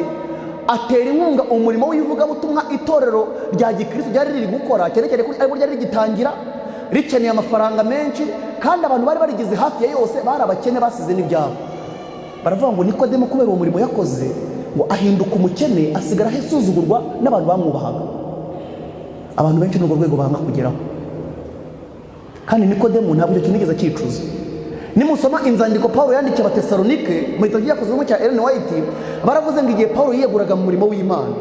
atera inkunga umurimo w'ivugabutumwa itorero rya Gikristo ryari riri gukora, cyane cyane ko ariko ryari rigitangira rikeneye amafaranga menshi, kandi abantu bari barigize hafi ya yose bari abakene basize n'ibyabo. Baravuga ngo Nikodemu kubera uwo murimo yakoze ngo ahinduka umukene, asigara ahesuzugurwa n'abantu bamwubahaga. Abantu benshi n'urwo rwego banga kugeraho, kandi Nikodemu ntabwo icyo kintu yigeze cyicuza. Nimusoma inzandiko Paulo yandikiye Abatesalonike mu gitabo cyakozwe cya Ellen White, baravuze ngo igihe Paulo yiyeguraga mu murimo w'Imana,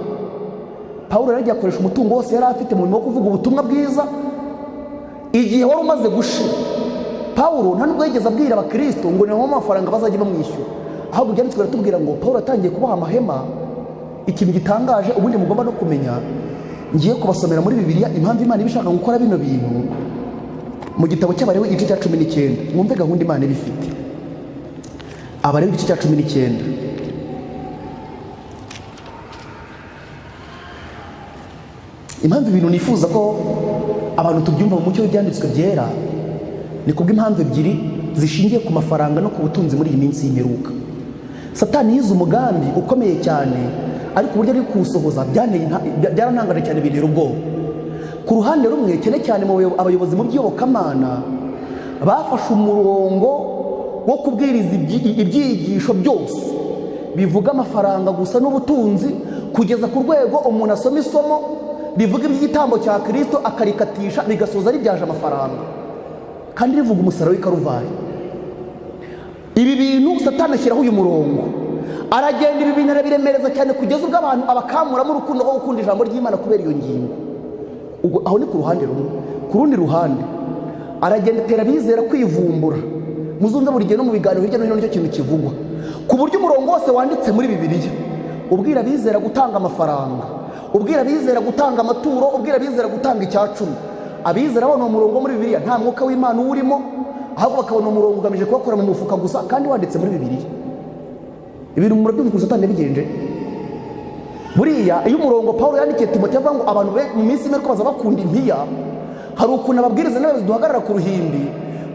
Paulo yari agiye akoresha umutungo wose yari afite mu murimo wo kuvuga ubutumwa bwiza. Igihe wari umaze gushira, Paulo nta nubwo yigeze abwira abakristo ngo niho amafaranga bazajya bamwishyura, ahubwo byanditswe biratubwira ngo Paulo atangiye kubaha amahema. Ikintu gitangaje ubundi mugomba no kumenya, ngiye kubasomera muri Bibiliya impamvu Imana ibishaka gukora bino bintu mu gitabo cy'Abalewi igice cya 19. Mwumve gahunda Imana ibifite. Abalewi igice cya 19. Impamvu ibintu nifuza ko abantu tubyumva mu mucyo w'ibyanditswe byera ni kubw'impamvu ebyiri zishingiye ku mafaranga no ku butunzi muri iyi minsi y'imperuka. Satani yize umugambi ukomeye cyane, ariko uburyo ari kuwusohoza byarantangaje cyane, bintera ubwoba. Ku ruhande rumwe, cyane cyane abayobozi mu by'iyobokamana bafashe umurongo wo kubwiriza ibyigisho byose bivuga amafaranga gusa n'ubutunzi, kugeza ku rwego umuntu asoma isomo rivuga iby'igitambo cya Kristo akarikatisha bigasoza ribyaje amafaranga, kandi rivuga umusaraba w'i Karuvari. Ibi bintu Satani ashyiraho uyu murongo, aragenda ibi bintu arabiremereza cyane kugeza ubwo abantu abakamuramo urukundo rwo gukunda ijambo ry'Imana kubera iyo ngingo. Aho ni ku ruhande rumwe. Ku rundi ruhande aragenda atera abizera kwivumbura. Muzumve buri gihe no mu biganiro hirya no hino nicyo kintu kivugwa, ku buryo umurongo wose wanditse muri Bibiliya ubwira abizera gutanga amafaranga, ubwira abizera gutanga amaturo, ubwira abizera gutanga icyacumi. Abizera babona umurongo muri Bibiliya nta mwuka w'Imana urimo, ahubwo bakabona umurongo ugamije kubakora mu mufuka gusa, kandi wanditse muri Bibiliya. Ibintu murabyumva Satani bigenje. Buriya iyo umurongo Paulo yandikiye Timoteyo avuga ngo abantu mu minsi imwe baza bakunda impiya, hari ukuntu ababwiriza n'abayobozi duhagarara ku ruhimbi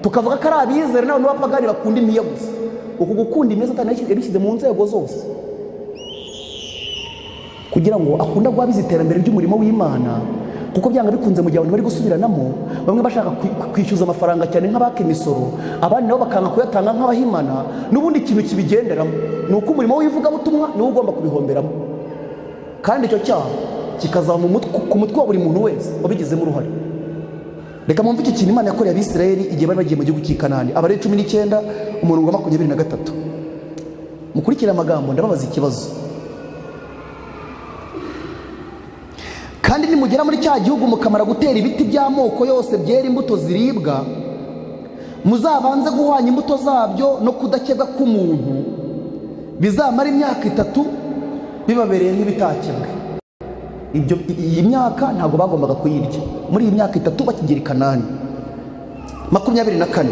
tukavuga ko ari abizera n'abantu b'abapagani bakunda impiya gusa. Uku gukunda impiya Satani yabishyize mu nzego zose kugira ngo akunde guhabiza iterambere ry'umurimo w'Imana, kuko byanga bikunze mu gihe abantu bari gusubiranamo, bamwe bashaka kwishyuza amafaranga cyane nk'abaka imisoro, abandi nabo bakanga kuyatanga nk'abahimana. N'ubundi ikintu kibigenderamo ni uko umurimo w'ivugabutumwa niwo ugomba kubihomberamo, kandi icyo cyaha kikazava ku mutwe wa buri muntu wese wabigizemo uruhare. Reka mwumve iki kintu Imana yakoreye Abisirayeli igihe bari bagiye mu gihugu cy'i Kanani. Abalewi 19 umurongo wa 23. Mukurikira amagambo, ndababaza ikibazo. Kandi nimugera muri cya gihugu mukamara gutera ibiti by'amoko yose byera imbuto ziribwa, muzabanze guhwanya imbuto zabyo no kudakebwa k'umuntu, bizamara imyaka 3 bibabereye nk'ibitakebwe. Iyi myaka ntabwo bagombaga kuyirya muri iyi myaka 3 bakigera i Kanani. 24.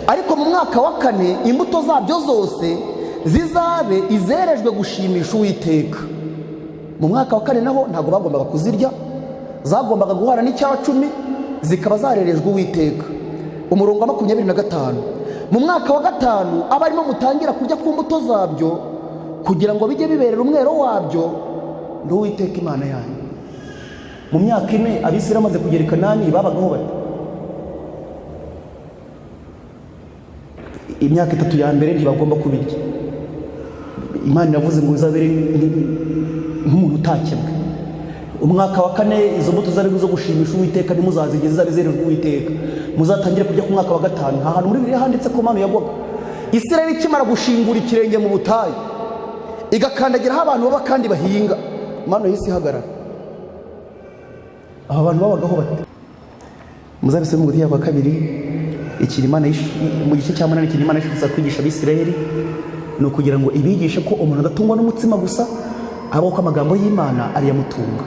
Ariko mu mwaka wa 4 imbuto zabyo zose zizabe izerejwe gushimisha Uwiteka. Mu mwaka wa 4 naho ntabwo bagombaga kuzirya, zagombaga guhana n'icyacumi, zikaba zarerejwe Uwiteka. Umurongo wa 25. Mu mwaka wa 5 abarimo mutangira kurya ku mbuto zabyo, kugira ngo bijye biberera umwero wabyo ndi Uwiteka Imana yanyu. Mu myaka 4 Abisirayeli bamaze kugera i Kanani babagaho bati? Imyaka 3 ya mbere ntibagomba kubirya. Imana iravuze ngo uzabere nk'umuntu utakebwe. Umwaka wa 4 izo mbuto zari zo gushimisha Uwiteka ntimuzazigeze zabizererwa Uwiteka, muzatangire kujya ku mwaka wa 5. Nta hantu muri Bibiliya handitse ko manu yagwaga. Isirayeli ikimara gushingura ikirenge mu butayu igakandagiraho abantu baba kandi bahinga, manu yahise ihagarara. Aba bantu babagaho bate? Muzabisome mu Guteka kwa 2 ikintu Imana mu gice cya 8 ikintu Imana ishaka kwigisha Abisirayeli ni ukugira ngo ibigishe ko umuntu adatungwa n'umutsima gusa, abo ko amagambo y'Imana ari yamutunga.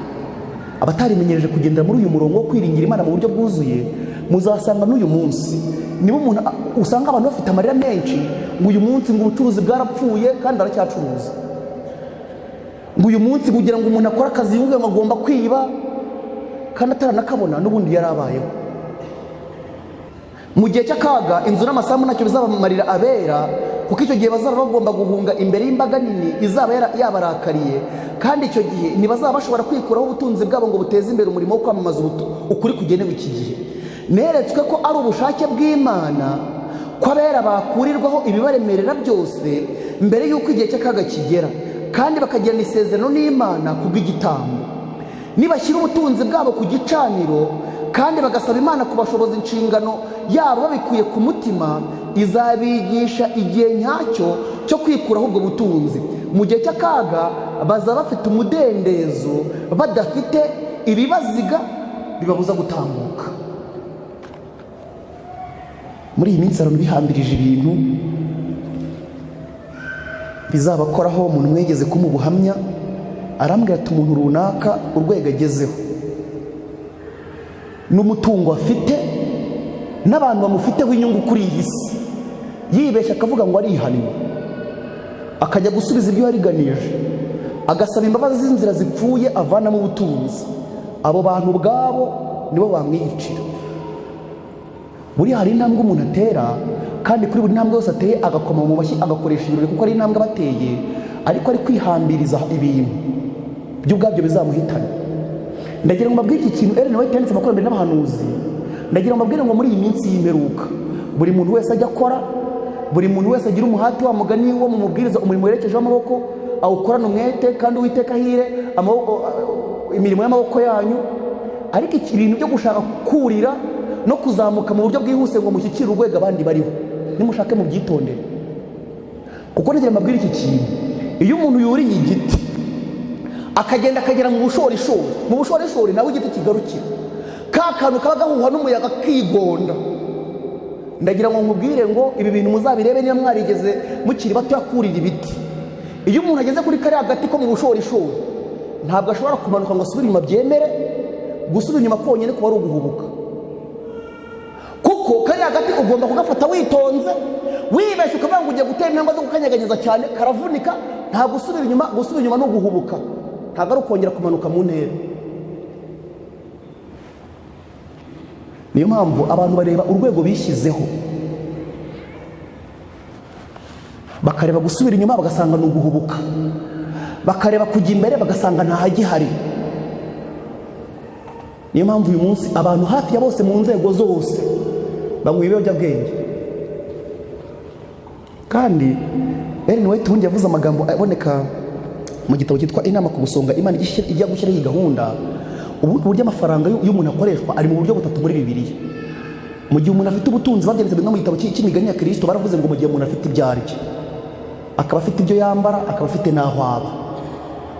Abatarimenyereje kugendera muri uyu murongo wo kwiringira Imana mu buryo bwuzuye, muzasanga n'uyu munsi niba umuntu usanga abantu bafite amarira menshi ngo uyu munsi ngo ubucuruzi bwarapfuye kandi aracyacuruza, ngo uyu munsi kugira ngo umuntu akore akazi yumve ngo agomba kwiba kandi ataranakabona n'ubundi yarabayeho. Mu gihe cy'akaga inzu n'amasambu ntacyo bizabamarira abera, kuko icyo gihe bazaba bagomba guhunga imbere y'imbaga nini izaba yabarakariye, kandi icyo gihe ntibazaba bashobora kwikuraho ubutunzi bwabo ngo buteze imbere umurimo wo kwamamaza ukuri kugenewe iki gihe. Neretswe ko ari ubushake bw'Imana ko abera bakurirwaho ibibaremerera byose mbere y'uko igihe cy'akaga kigera, kandi bakagirana isezerano n'Imana kubw'igitambo. Nibashyira ubutunzi bwabo ku gicaniro kandi bagasaba Imana kubashoboza inshingano yabo babikuye ku mutima, izabigisha igihe nyacyo cyo kwikuraho ubwo butunzi. Mu gihe cy'akaga bazaba bafite umudendezo, badafite ibibaziga bibabuza gutambuka. Muri iyi minsi abantu bihambirije ibintu bizabakoraho. Umuntu mwegeze ko mu buhamya arambwira ati umuntu runaka urwego agezeho n'umutungo afite n'abantu bamufiteho inyungu kuri iyi si, yibeshya akavuga ngo arihannye, akajya gusubiza ibyo yariganije, agasaba imbabazi z'inzira zipfuye avanamo ubutunzi. Abo bantu ubwabo nibo bamwiyicira. Buri hari intambwe umuntu atera, kandi kuri buri ntambwe yose ateye agakoma mu mashyi agakoresha ibirori kuko ari intambwe abateye, ariko ari kwihambiriza ibintu byo ubwabyo bizamuhitana. Ndagira ngo mbabwire iki kintu Ellen White yanditse amakorambere n'abahanuzi. Ndagira ngo mbabwire ngo muri iyi minsi y'imperuka buri muntu wese ajya akora, buri muntu wese agira umuhati wa mugani wo mu mubwiriza umurimo werekeje amaboko awukorana umwete, kandi Uwiteka ahire imirimo y'amaboko yanyu. Ariko ibintu byo gushaka kurira no kuzamuka mu buryo bwihuse ngo mushyikire urwego abandi bariho, nimushake mu byitondere. Kuko ndagira mbabwire iki kintu, iyo umuntu yuriye igiti akagenda akagera mu bushorishori nawe igiti kigarukira, ka kantu kaba gahuha n'umuyaga kigonda. Ndagira ngo nkubwire ngo ibi bintu muzabirebe niba mwarigeze mukiri bato yakurira ibiti. Iyo umuntu ageze kuri kariya gati ko mu bushorishori ntabwo ashobora kumanuka ngo asubire inyuma byemere. Gusubira inyuma konyine kuba ari uguhubuka, kuko kariya gati ugomba kugafata witonze. Wibeshye ukavuga ngo ugiye gutera intambwe zo gukanyeganyeza cyane karavunika. Nta gusubira inyuma no guhubuka, ntabwo ari ukongera kumanuka mu ntera. Niyo mpamvu abantu bareba urwego bishyizeho, bakareba gusubira inyuma bagasanga ni uguhubuka, bakareba kujya imbere bagasanga ntahagihari. Niyo mpamvu uyu munsi abantu hafi ya bose mu nzego zose banywa ibiyobyabwenge. Kandi Ellen White ubundi yavuze amagambo aboneka mu gitabo cyitwa Inama ku Gusonga Imana ijya gushyiraho iyi gahunda. Ubundi buryo amafaranga y'umuntu akoreshwa ari mu buryo butatu muri Bibiliya. Mu gihe umuntu afite ubutunzi, babyanditse no mu gitabo cy'imigani ya Kristo, baravuze ngo mu gihe umuntu afite ibyo arya, akaba afite ibyo yambara, akaba afite n'aho aba.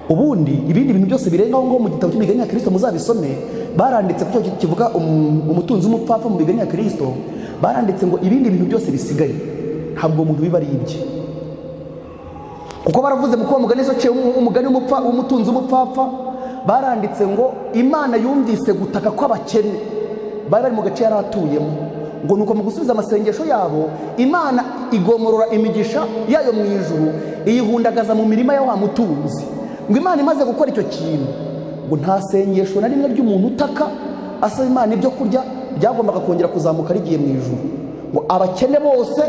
Ubundi ibindi bintu byose birengaho ngo mu gitabo cy'imigani ya Kristo muzabisome, baranditse ku cyo kivuga umutunzi w'umupfapfa mu migani ya Kristo, baranditse ngo ibindi bintu byose bisigaye ntabwo umuntu biba ari ibye. Kuko baravuze mu kuba umugani so umugani w'umutunzi w'umupfapfa, baranditse ngo Imana yumvise gutaka kw'abakene bari bari mu gace yari atuyemo, ngo nuko mu gusubiza amasengesho yabo Imana igomorora imigisha yayo mu ijuru iyihundagaza mu mirima ya wa mutunzi. Ngo Imana imaze gukora icyo kintu, ngo nta sengesho na rimwe ry'umuntu utaka asaba Imana ibyo kurya byagombaga kongera kuzamuka rigiye mu ijuru. Ngo abakene bose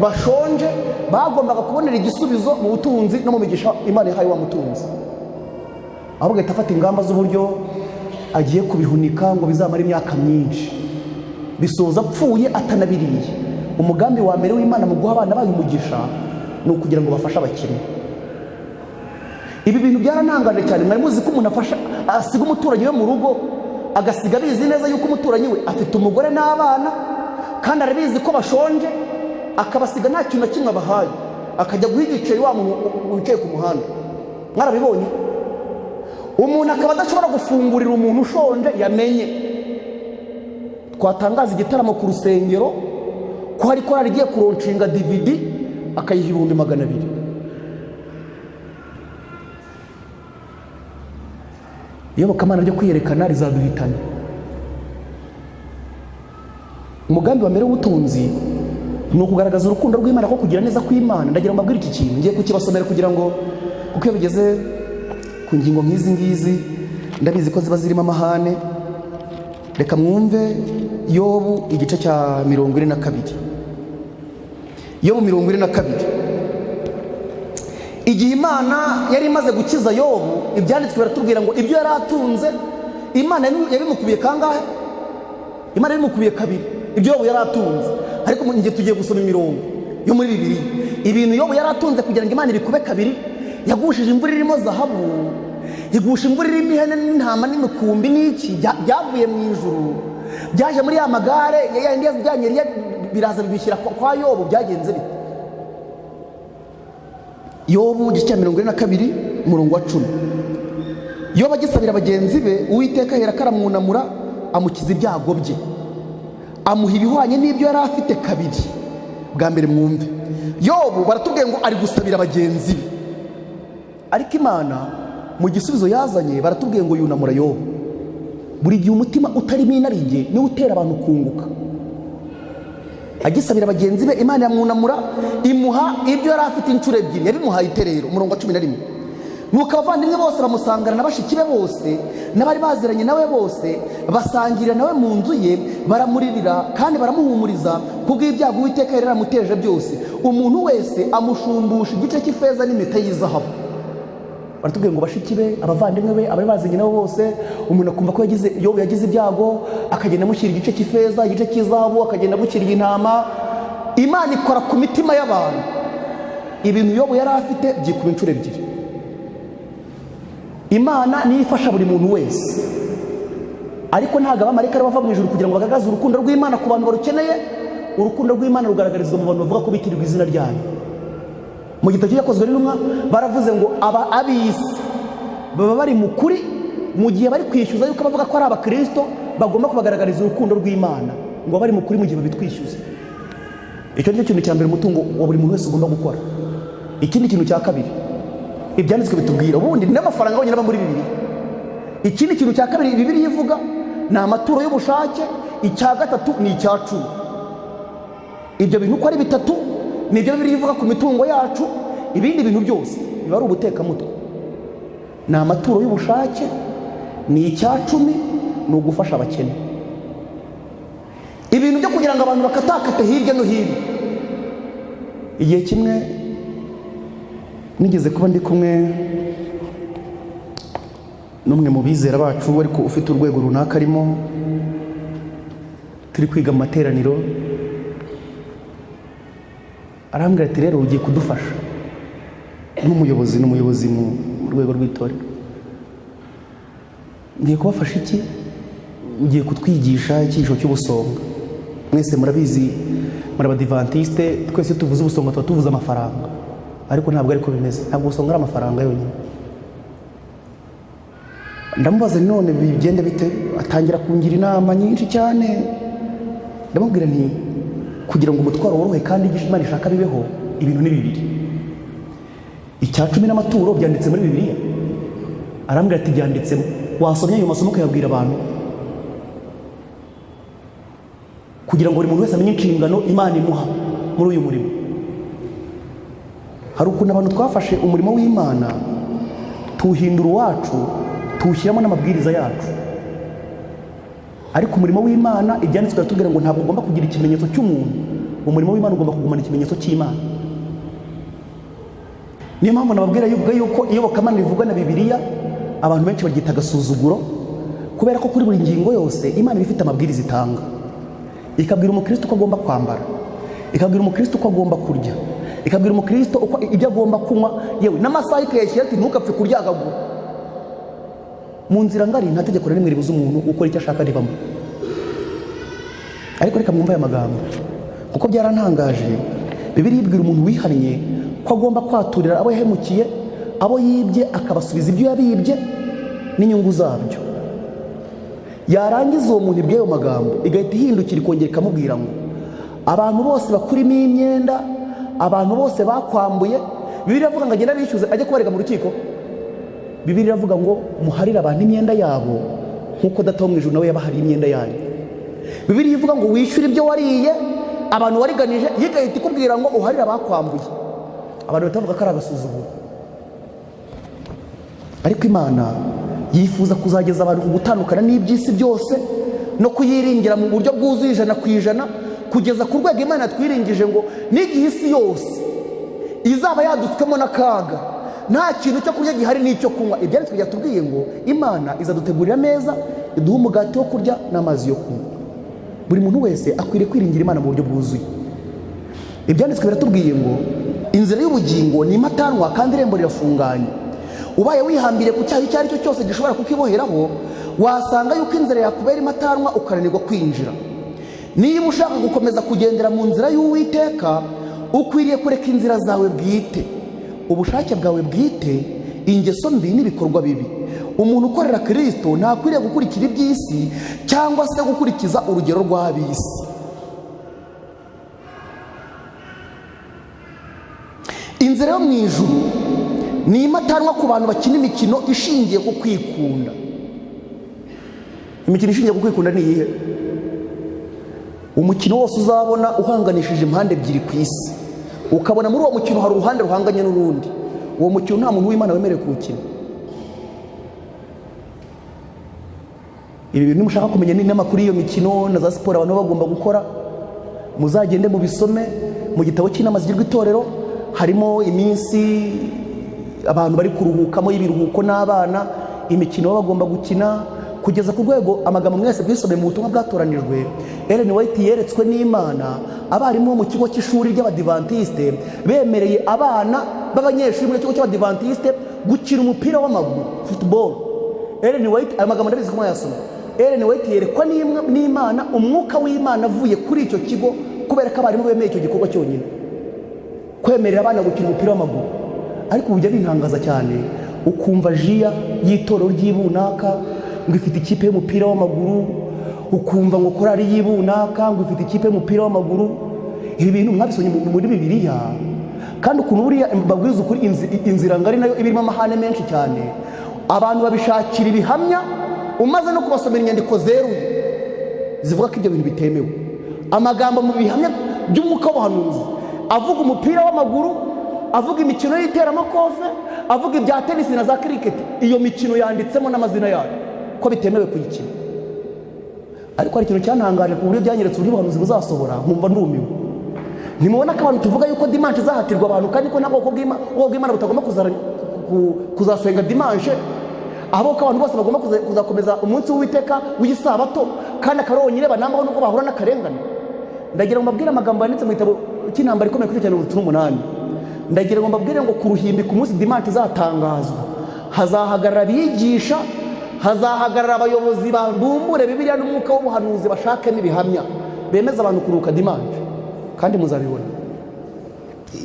bashonje bagombaga kubonera igisubizo mu butunzi no mu migisha Imana yahaye wa mutunzi, ahubwo agahita afata ingamba z'uburyo agiye kubihunika ngo bizamara imyaka myinshi, bisoza apfuye atanabiriye. Umugambi wa mbere w'Imana mu guha abana bayo umugisha ni ukugira ngo bafashe abakene. Ibi bintu byaranangaje cyane. Mwari muzi ko umuntu asiga umuturanyi we mu rugo, agasiga abizi neza yuko umuturanyi we afite umugore n'abana kandi arabizi ko bashonje, akabasiga nta kintu na kimwe abahaye, akajya guha igiceri wa muntu wicaye ku muhanda? Mwarabibonye? Umuntu akaba adashobora gufungurira umuntu ushonje yamenye. Twatangaza igitaramo ku rusengero ko hari korali igiye kuronshinga DVD akayiha 200,000. Iyobokamana ryo kwiyerekana rizaduhitana. Umugambi wa mbere w'ubutunzi ni ukugaragaza urukundo rw'Imana ko kugira neza kw'Imana. Ndagira ngo mbabwire iki kintu, ngiye kukibasomera kugira ngo kuko iyo bigeze ku ngingo nk'izi ngizi ndabizi ko ziba zirimo amahane. Reka mwumve Yobu igice cya 42. Yobu 42. Igihe Imana yari imaze gukiza Yobu, ibyanditswe biratubwira ngo ibyo yari atunze Imana yabimukubiye kangahe? Imana yabimukubiye kabiri ibyo Yobu yari atunze. Ariko ngiye tugiye gusoma imirongo yo muri Bibiliya. Ibintu Yobu yari atunze kugira ngo Imana ibikube kabiri, yagushije imvura irimo zahabu, igusha imvura irimo ihene n'intama n'imikumbi n'iki byavuye mu ijuru, byaje muri ya magare yandi yazijyanye biraza bibishyira kwa Yobu. Byagenze bite? Yobu igice cya 42 umurongo wa 10. Yobu agisabira bagenzi be, Uwiteka ahera karamwunamura amukiza ibyago bye, amuha ibihwanye n'ibyo yari afite kabiri. Bwa mbere mwumve, Yobu baratubwiye ngo ari gusabira bagenzi be, ariko Imana mu gisubizo yazanye baratubwiye ngo yunamura Yobu. Buri gihe umutima utarimo inarijye niwe utera abantu kunguka. Agisabira bagenzi be, Imana yamwunamura imuha ibyo yari afite inshuro ebyiri. Yabimuhaye iterero. Umurongo wa 11. Nuko abavandimwe bose bamusangana na bashiki be bose n'abari baziranye nawe bose, basangirira nawe mu nzu ye, baramuririra kandi baramuhumuriza kubw'ibyago Uwiteka yari yaramuteje byose. Umuntu wese amushumbusha igice cy'ifeza n'impeta y'izahabu. Baratubwiye ngo bashiki be, abavandimwe be, abari baziranye nabo bose, umuntu akumva ko Yobu yagize ibyago, akagenda amushyira igice cy'ifeza, igice cy'izahabu, akagenda amushyira intama. Imana ikora ku mitima y'abantu. Ibintu Yobu yari afite byikuba inshuro ebyiri. Imana niyo ifasha buri muntu wese, ariko ntabwo abamarayika bava mu ijuru kugira ngo bagaragaze urukundo rw'Imana ku bantu barukeneye. Urukundo rw'Imana rugaragarizwa mu bantu bavuga ko bitirirwa izina ryayo. Mu gitabo cyakozwe n'intumwa baravuze ngo ab'isi baba bari mu kuri mu gihe bari kwishyuza yuko bavuga ko ari abakristo, bagomba kubagaragariza urukundo rw'Imana ngo bari mu kuri mu gihe babitwishyuza. Icyo ni cyo kintu cya mbere umutungo wa buri muntu wese ugomba gukora. Ikindi kintu cya kabiri ibyanditswe bitubwira, ubundi n'amafaranga yonyine aba muri Bibiliya. Ikindi kintu cya kabiri Bibiliya ivuga ni amaturo y'ubushake. Icya gatatu ni icya cumi. Ibyo bintu uko ari bitatu nibyo Bibiliya ivuga ku mitungo yacu. Ibindi bintu byose biba ari ubutekamutwe. Ni amaturo y'ubushake, ni icya cumi, ni ugufasha abakene. Ibintu byo kugira ngo abantu bakatakate hirya no hino. Igihe kimwe nigeze kuba ndi kumwe n'umwe mu bizera bacu ariko ufite urwego runaka arimo, turi kwiga mu materaniro. Arambwira ati rero ugiye kudufasha n'umuyobozi mu rwego rw'itorero. Ngiye kubafasha iki? Ugiye kutwigisha icyigisho cy'ubusonga. Mwese murabizi muri Abadivantiste twese tuvuze ubusonga tuba tuvuze amafaranga, ariko ntabwo ariko bimeze. Ntabwo ubusonga ari amafaranga yonyine. Ndamubaza none bigende bite? Atangira kungira inama nyinshi cyane. Ndamubwira nti kugira ngo umutwaro worohe kandi Imana ishaka bibeho, ibintu ni bibiri. Icya cumi n'amaturo byanditse muri Bibiliya. Arambwira ati byanditsemo. Wasomye ayo masomo ukayabwira abantu kugira ngo buri muntu wese amenye inshingano Imana imuha muri uyu murimo. Hari ukuntu abantu twafashe umurimo w'Imana tuwuhindura uwacu, tuwushyiramo n'amabwiriza yacu. Ariko umurimo w'Imana ibyanditswe biratubwira ngo ntabwo ugomba kugira ikimenyetso cy'umuntu umurimo w'Imana ugomba kugumana ikimenyetso cy'Imana. Niyo mpamvu nababwira yuko iyobokamana rivugwa na Bibiliya abantu benshi baryita agasuzuguro, kubera ko kuri buri ngingo yose Imana ifite amabwiriza itanga. Ikabwira umukristo uko agomba kwambara, ikabwira umukristo uko agomba kurya, ikabwira umukristo uko ibyo agomba kunywa, yewe n'amasaha ikayashyira ati ntukapfe kuryagagura. Mu nzira ngari nta tegeko rimwe ribuza umuntu gukora icyo ashaka ribamo. Ariko reka mwumve aya magambo kuko byarantangaje. Bibiliya ibwira umuntu wihannye ko agomba kwaturira abo yahemukiye, abo yibye akabasubiza ibyo yabibye n'inyungu zabyo. Yarangiza uwo muntu ibw'ayo magambo igahita ihindukira ikongera ikamubwira ngo abantu bose bakurimo imyenda, abantu bose bakwambuye, Bibiliya iravuga ngo agenda bishyuze ajye kubarega mu rukiko. Bibiliya iravuga ngo muharire abantu imyenda yabo nk'uko Data wo mu ijuru nawe yabahariye imyenda yanyu. Bibiliya ivuga ngo wishyure ibyo wariye abantu wariganije, igahita ikubwira ngo uharire abakwambuye. Abantu batavuga ko ari agasuzuguro. Ariko Imana yifuza kuzageza abantu ku gutandukana n'iby'isi byose no kuyiringira mu buryo bwuzuye 100% kugeza ku rwego Imana twiringije ngo n'igihe isi yose izaba yadutswemo n'akaga, nta kintu cyo kurya gihari n'icyo kunywa. Ibyanditswe byatubwiye ngo Imana izadutegurira neza, iduha umugati wo kurya n'amazi yo kunywa. Buri muntu wese akwiriye kwiringira Imana mu buryo bwuzuye. Ibyanditswe biratubwiye ngo inzira y'ubugingo ni impatanwa kandi irembo rirafunganye. Ubaye wihambire ku cyaha icyo ari cyo cyose gishobora kukiboheraho, wasanga yuko inzira yakubera impatanwa ukananirwa kwinjira. Niba ushaka gukomeza kugendera mu nzira y'Uwiteka, ukwiriye kureka inzira zawe bwite, ubushake bwawe bwite, ingeso mbi n'ibikorwa bibi. Umuntu ukorera Kristo ntakwiriye gukurikira iby'isi cyangwa se gukurikiza urugero rw'ab'isi. Inzira yo mu ijuru ni impatanwa ku bantu bakina imikino ishingiye ku kwikunda. Imikino ishingiye ku kwikunda ni iyihe? Umukino wose uzabona uhanganishije impande ebyiri ku isi, ukabona muri uwo mukino hari uruhande ruhanganye n'urundi, uwo mukino nta muntu w'Imana wemerewe kuwukina. Ibi bintu mushaka kumenya n'amakuru y'iyo mikino na za siporo abantu bagomba gukora, muzagende mu bisome mu gitabo cy'inama zigirwa itorero. Harimo iminsi abantu bari kuruhukamo y'ibiruhuko n'abana, imikino baba bagomba gukina kugeza ku rwego amagambo mwese bwisome mu butumwa bwatoranijwe. Ellen White yeretswe n'Imana abarimu mu kigo cy'ishuri ry'Abadivantiste bemereye abana b'abanyeshuri mu kigo cy'Abadivantiste gukina umupira w'amaguru, football. Ellen White, aya magambo ndabizi ko mwayasoma. Ellen White yerekwa n'Imana umwuka w'Imana avuye kuri icyo kigo kubera ko abarimu bemeye icyo gikorwa cyonyine, kwemerera abana gukina umupira w'amaguru. Ariko bujya bintangaza cyane ukumva jiya y'itorero ry'ibunaka ngo ifite ikipe y'umupira w'amaguru, ukumva ngo korari y'ibunaka ngo ifite ikipe y'umupira w'amaguru. Ibi bintu mwabisonye muri Bibiliya, kandi ukuntu buriya babwiza ukuri inzira ngari nayo ibirimo amahane menshi cyane. Abantu babishakira ibihamya, umaze no kubasomera inyandiko zeruye zivuga ko ibyo bintu bitemewe. Amagambo mu bihamya by'umwuka w'ubuhanuzi avuga umupira w'amaguru, avuga imikino y'iteramakofe, avuga ibya tenisi na za cricket. Iyo mikino yanditsemo n'amazina yayo ko bitemewe kuyikina. Ariko hari ikintu cyantangaje ku buryo byanyeretse uburyo ubuhanuzi buzasohora, nkumva ndumiwe. Nimubona ko abantu tuvuga yuko dimanche zahatirwa abantu, kandi ko ntabwo bw'Imana butagomba kuzasenga dimanche, aho ko abantu bose bagomba kuzakomeza umunsi w'Uwiteka w'isabato, kandi akaroho nyine banambaho nuko bahura n'akarengane. Ndagira ngo mbabwire amagambo yanditse mu gitabo cy'intambara ikomeye kuri 8. Ndagira ngo mbabwire ngo ku ruhimbi ku munsi dimanche izatangazwa hazahagarara abigisha, hazahagarara abayobozi babumbure Bibiliya n'umwuka w'ubuhanuzi bashakemo ibihamya bemeza abantu kuruka dimanche, kandi muzabibona.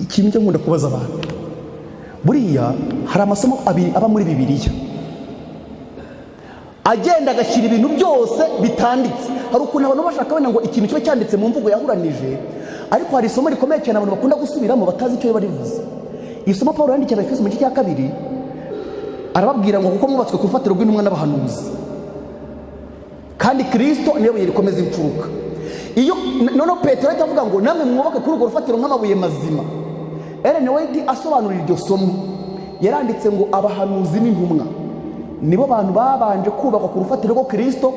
Ikintu cyo nkunda kubaza abantu, buriya hari amasomo abiri aba muri Bibiliya agenda agashyira ibintu byose bitanditse. Hari ukuntu abantu bashaka wenda ngo ikintu kiba cyanditse mu mvugo yahuranije, ariko hari isomo rikomeye cyane abantu bakunda gusubiramo batazi icyo barivuze. Isomo Pawulo yandikiye Abefeso mu gice cya 2 arababwira ngo kuko mwubatswe ku rufatiro rw'intumwa n'abahanuzi, kandi Kristo niyo buye rikomeza imfuruka. Iyo noneho Petero ahita avuga ngo namwe mwubake kuri urwo rufatiro nk'amabuye mazima. Ellen White asobanurira iryo somo yaranditse ngo abahanuzi n'intumwa nibo bantu babanje kubakwa ku rufatiro rwo Kristo,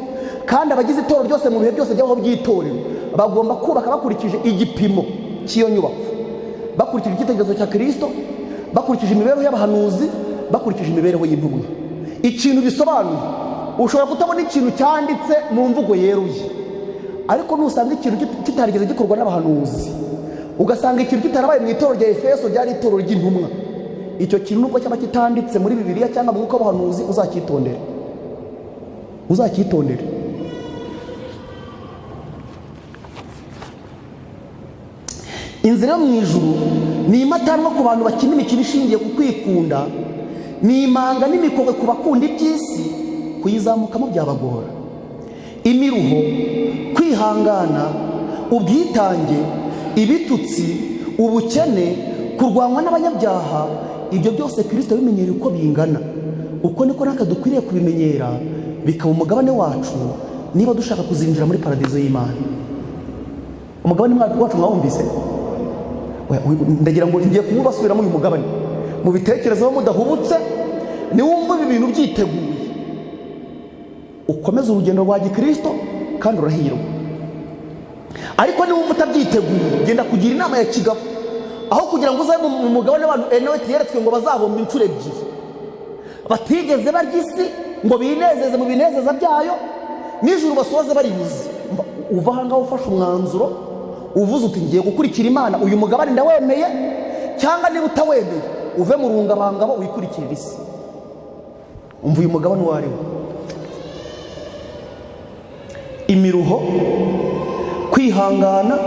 kandi abagize itorero ryose mu bihe byose by'aho by'itorero bagomba kubaka bakurikije igipimo cy'iyo nyubako, bakurikije icyitegererezo cya Kristo, bakurikije imibereho y'abahanuzi, bakurikije imibereho y'intumwa. Ikintu bisobanuye, ushobora kutabona ikintu cyanditse mu mvugo yeruye, ariko nusanga ikintu kitarigeze gikorwa n'abahanuzi, ugasanga ikintu kitarabaye mu itorero rya Efeso ryari itorero ry'intumwa, icyo kintu nubwo cyaba kitanditse muri Bibiliya cyangwa mu mwuka w'abahanuzi, uzacyitondere, uzacyitondere. Inzira yo mu ijuru ni imatanwa ku bantu bakina imikino ishingiye ku kwikunda, ni imanga n'imikogwe ku bakunda iby'isi, kuyizamukamo byabagora. Imiruho, kwihangana, ubwitange, ibitutsi, ubukene, kurwanywa n'abanyabyaha, ibyo byose Kristo yabimenyereye uko bingana. Uko niko natwe dukwiriye kubimenyera, bikaba umugabane wacu niba dushaka kuzinjira muri paradizo y'Imana. Umugabane wacu mwawumvise? Ndagira ngo ngiye kumubasubiramo uyu mugabane, mu bitekerezo mudahubutse, niwumva ibi bintu byiteguye, ukomeza urugendo rwa gikristo kandi urahirwa. Ariko niwumva utabyiteguye, genda kugira inama ya kigabo, aho kugira ngo uzabe mu mugabane w'abantu Enoti yeretswe ngo bazahomba inshuro ebyiri, batigeze barya isi ngo binezeze mu binezeza byayo, n'ijuru basoze baribuze. Uva aha ngaho ufashe umwanzuro, uvuze uti ngiye gukurikira Imana, uyu mugabane ndawemeye, cyangwa niba utawemeye uve mu rungabangabo wikurikirira isi. Umva uyu mugabane uwo ari wo: imiruho, kwihangana.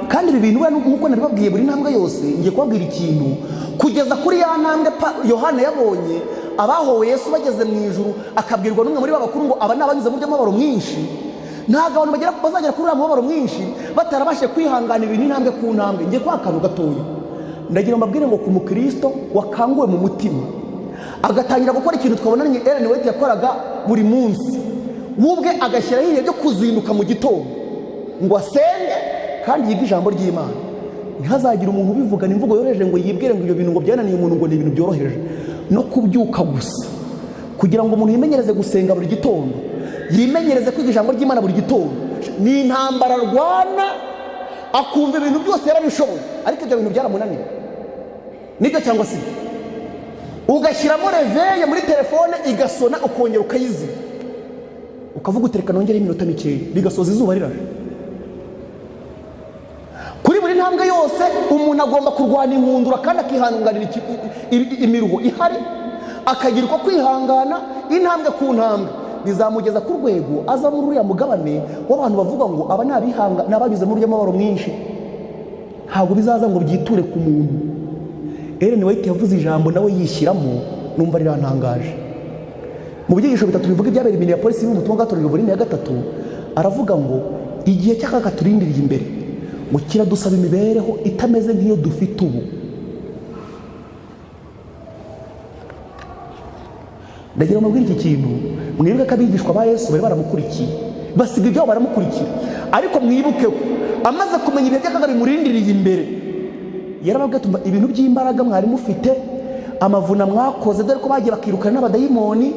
Kandi ibi bintu nk'uko nabibabwiye, buri ntambwe yose ngiye kubabwira ikintu, kugeza kuri ya ntambwe Yohana yabonye abahowe Yesu bageze mu ijuru, akabwirwa n'umwe muri babakuru ngo aba ni abanyuze mu by'amabaro mwinshi. Ntabwo abantu bazagera kuri uriya mubabaro mwinshi batarabashe kwihanganira ibintu intambwe ku ntambwe. Ngiye kwa kantu gatoya, ndagira mbabwire ngo ku mukristo wakanguwe mu mutima agatangira gukora ikintu twabona ni Ellen White yakoraga buri munsi, wubwe agashyiraho ibihe byo kuzinduka mu gitondo ngo asenge kandi yige ijambo ry'Imana. Ntihazagire umuntu ubivugana imvugo yoroheje ngo yibwire ngo ibyo bintu ngo byananiye umuntu ngo ni ibintu byoroheje. No kubyuka gusa, kugira ngo umuntu yimenyereze gusenga buri gitondo, yimenyereze kwiga ijambo ry'Imana buri gitondo, ni intambara arwana, akumva ibintu byose yarabishoboye, ariko ibyo bintu byaramunaniye. Nibyo cyangwa se ugashyiramo reveye muri telefone igasona, ukongera ukayizima, ukavuga utereka nongere iminota mikeya, bigasoza izuba riraje. Kuri buri ntambwe yose umuntu agomba kurwana inkundura kandi akihanganira imiruho ihari, akagira uko kwihangana intambwe ku ntambwe, bizamugeza ku rwego aza muri uriya mugabane w'abantu bavuga ngo aba ni abanyuze muri ry'amabaro mwinshi. Ntabwo bizaza ngo byiture ku muntu. Ellen White yavuze ijambo nawe yishyiramo, numva rirantangaje. Mu byigisho bitatu bivuga ibyabereye imbere ya polisi mu butumwa bwatorero volume ya 3, aravuga ngo igihe cy'akaga turindiriye imbere ngo kiradusaba imibereho itameze nk'iyo dufite ubu. Ndagira ngo mbwire iki kintu, mwibuke ko abigishwa ba Yesu bari baramukurikiye, basiga ibyo baramukurikira, ariko mwibuke ko amaze kumenya ibihe by'akaga bimurindiriye imbere, yarababwiye ati ibintu by'imbaraga mwari mufite, amavuna mwakoze, dore ko bagiye bakirukana n'abadayimoni,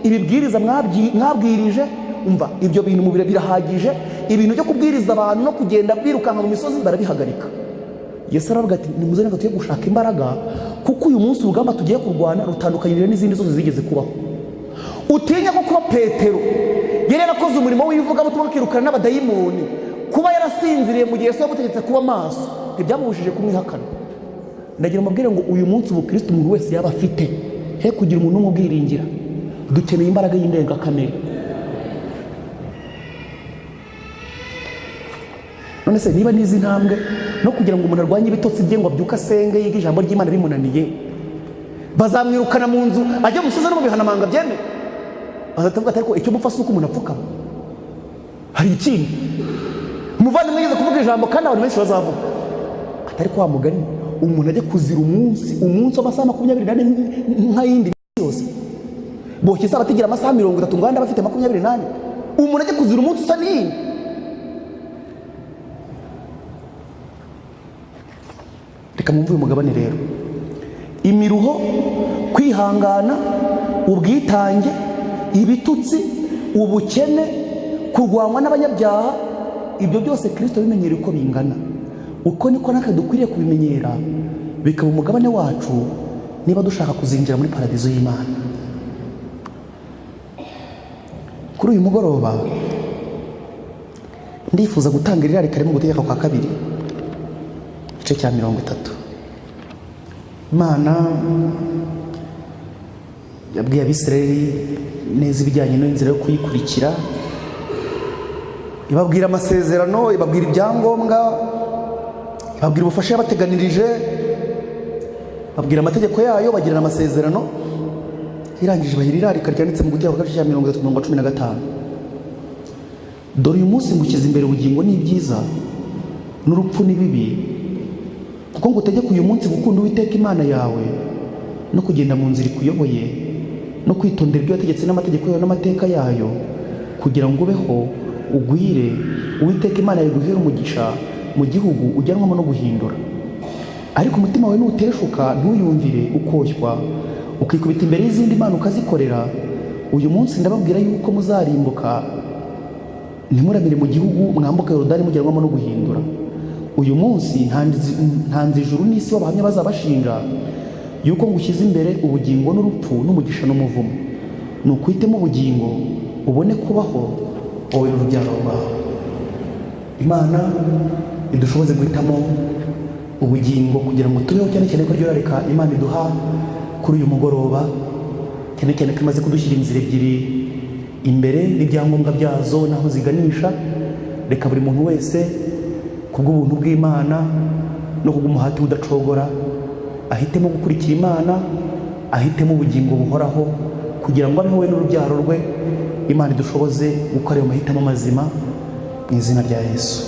ibibwiriza mwabwirije, umva ibyo bintu mu bire birahagije, ibintu byo kubwiriza abantu no kugenda birukanka mu misozi barabihagarika. Yesu aravuga ati nimuze reka tuye gushaka imbaraga, kuko uyu munsi urugamba tugiye kurwana rutandukanye n'izindi zose zigeze kubaho. Utinya ko kuba Petero yari yarakoze umurimo w'ivugabutumwa akirukana n'abadayimoni, kuba yarasinziriye mu gihe Yesu yamutegetse kuba maso, ntibyamubujije kumwihakana. Ndagira mbabwire ngo uyu munsi ubukristo umuntu wese yaba afite, he kugira umuntu umubwiringira. Dukeneye imbaraga y'indengakamere. None se niba nizi ntambwe no kugira ngo umuntu arwanye ibitotsi bye ngo abyuka asenge yige ijambo ry'Imana bimunaniye, bazamwirukana mu nzu ajya musoza no mu bihanamanga byeme, azatavuga ati ariko icyo mupfa si uko umuntu apfukama. Hari ikindi umuvandimwe yigeze kuvuga ijambo kandi abantu benshi bazavuga atari kwa mugani, umuntu ajya kuzira umunsi w'amasaha 24 nk'ayindi yose, boshye saba tigira amasaha 30 nganda bafite 28, umuntu ajya kuzira umunsi usa n'iyindi. Reka mwumve uyu mugabane rero: imiruho, kwihangana, ubwitange, ibitutsi, ubukene, kurwanywa n'abanyabyaha, ibyo byose Kristo yabimenyereye uko bingana. Uko niko natwe dukwiriye kubimenyera, bikaba umugabane wacu niba dushaka kuzinjira muri paradizo y'Imana. Kuri uyu mugoroba ndifuza gutanga irarika riri mu Gutegeka kwa kabiri igice cya 30. Imana yabwiye Abisirayeli neza ibijyanye n'inzira yo kuyikurikira, ibabwira amasezerano, ibabwira ibyangombwa, ibabwira ubufasha yabateganirije, babwira amategeko yayo, bagirana amasezerano. Irangije bahira irarika ryanditse mu Gutegeka kwa kabiri 30:15. Dore uyu munsi ngushyize imbere ubugingo n'ibyiza n'urupfu n'ibibi, kuko ngutegeka uyu munsi gukunda Uwiteka Imana yawe no kugenda mu nzira ikuyoboye no kwitondera ibyo yategetse n'amategeko yayo n'amateka yayo, kugira ngo ubeho ugwire, Uwiteka Imana yawe iguhere umugisha mu gihugu ujyanwamo no guhindura. Ariko umutima wawe nuteshuka ntuyumvire, ukoshywa, ukikubita imbere y'izindi mana ukazikorera, uyu munsi ndababwira yuko muzarimbuka ntimuramire mu gihugu mwambuka Yorodani mujyanwamo no guhindura. Uyu munsi ntanze ijuru n'isi w'abahamya bazabashinja yuko ngushyize imbere ubugingo n'urupfu n'umugisha n'umuvumo. Nukwitemo ubugingo ubone kubaho wowe n'urubyaro rwawe. Imana idushoboze guhitamo ubugingo kugira ngo tubeho, cyane cyane ko ryo rareka Imana iduha kuri uyu mugoroba, cyane cyane ko imaze kudushyira inzira ebyiri imbere n'ibyangombwa byazo naho ziganisha. Reka buri muntu wese kubw'ubuntu bw'Imana no kubw'umuhati udacogora ahitemo gukurikira Imana, ahitemo ubugingo buhoraho kugira ngo abeho we n'urubyaro rwe. Imana idushoboze gukora ayo mahitamo mazima mu izina rya Yesu.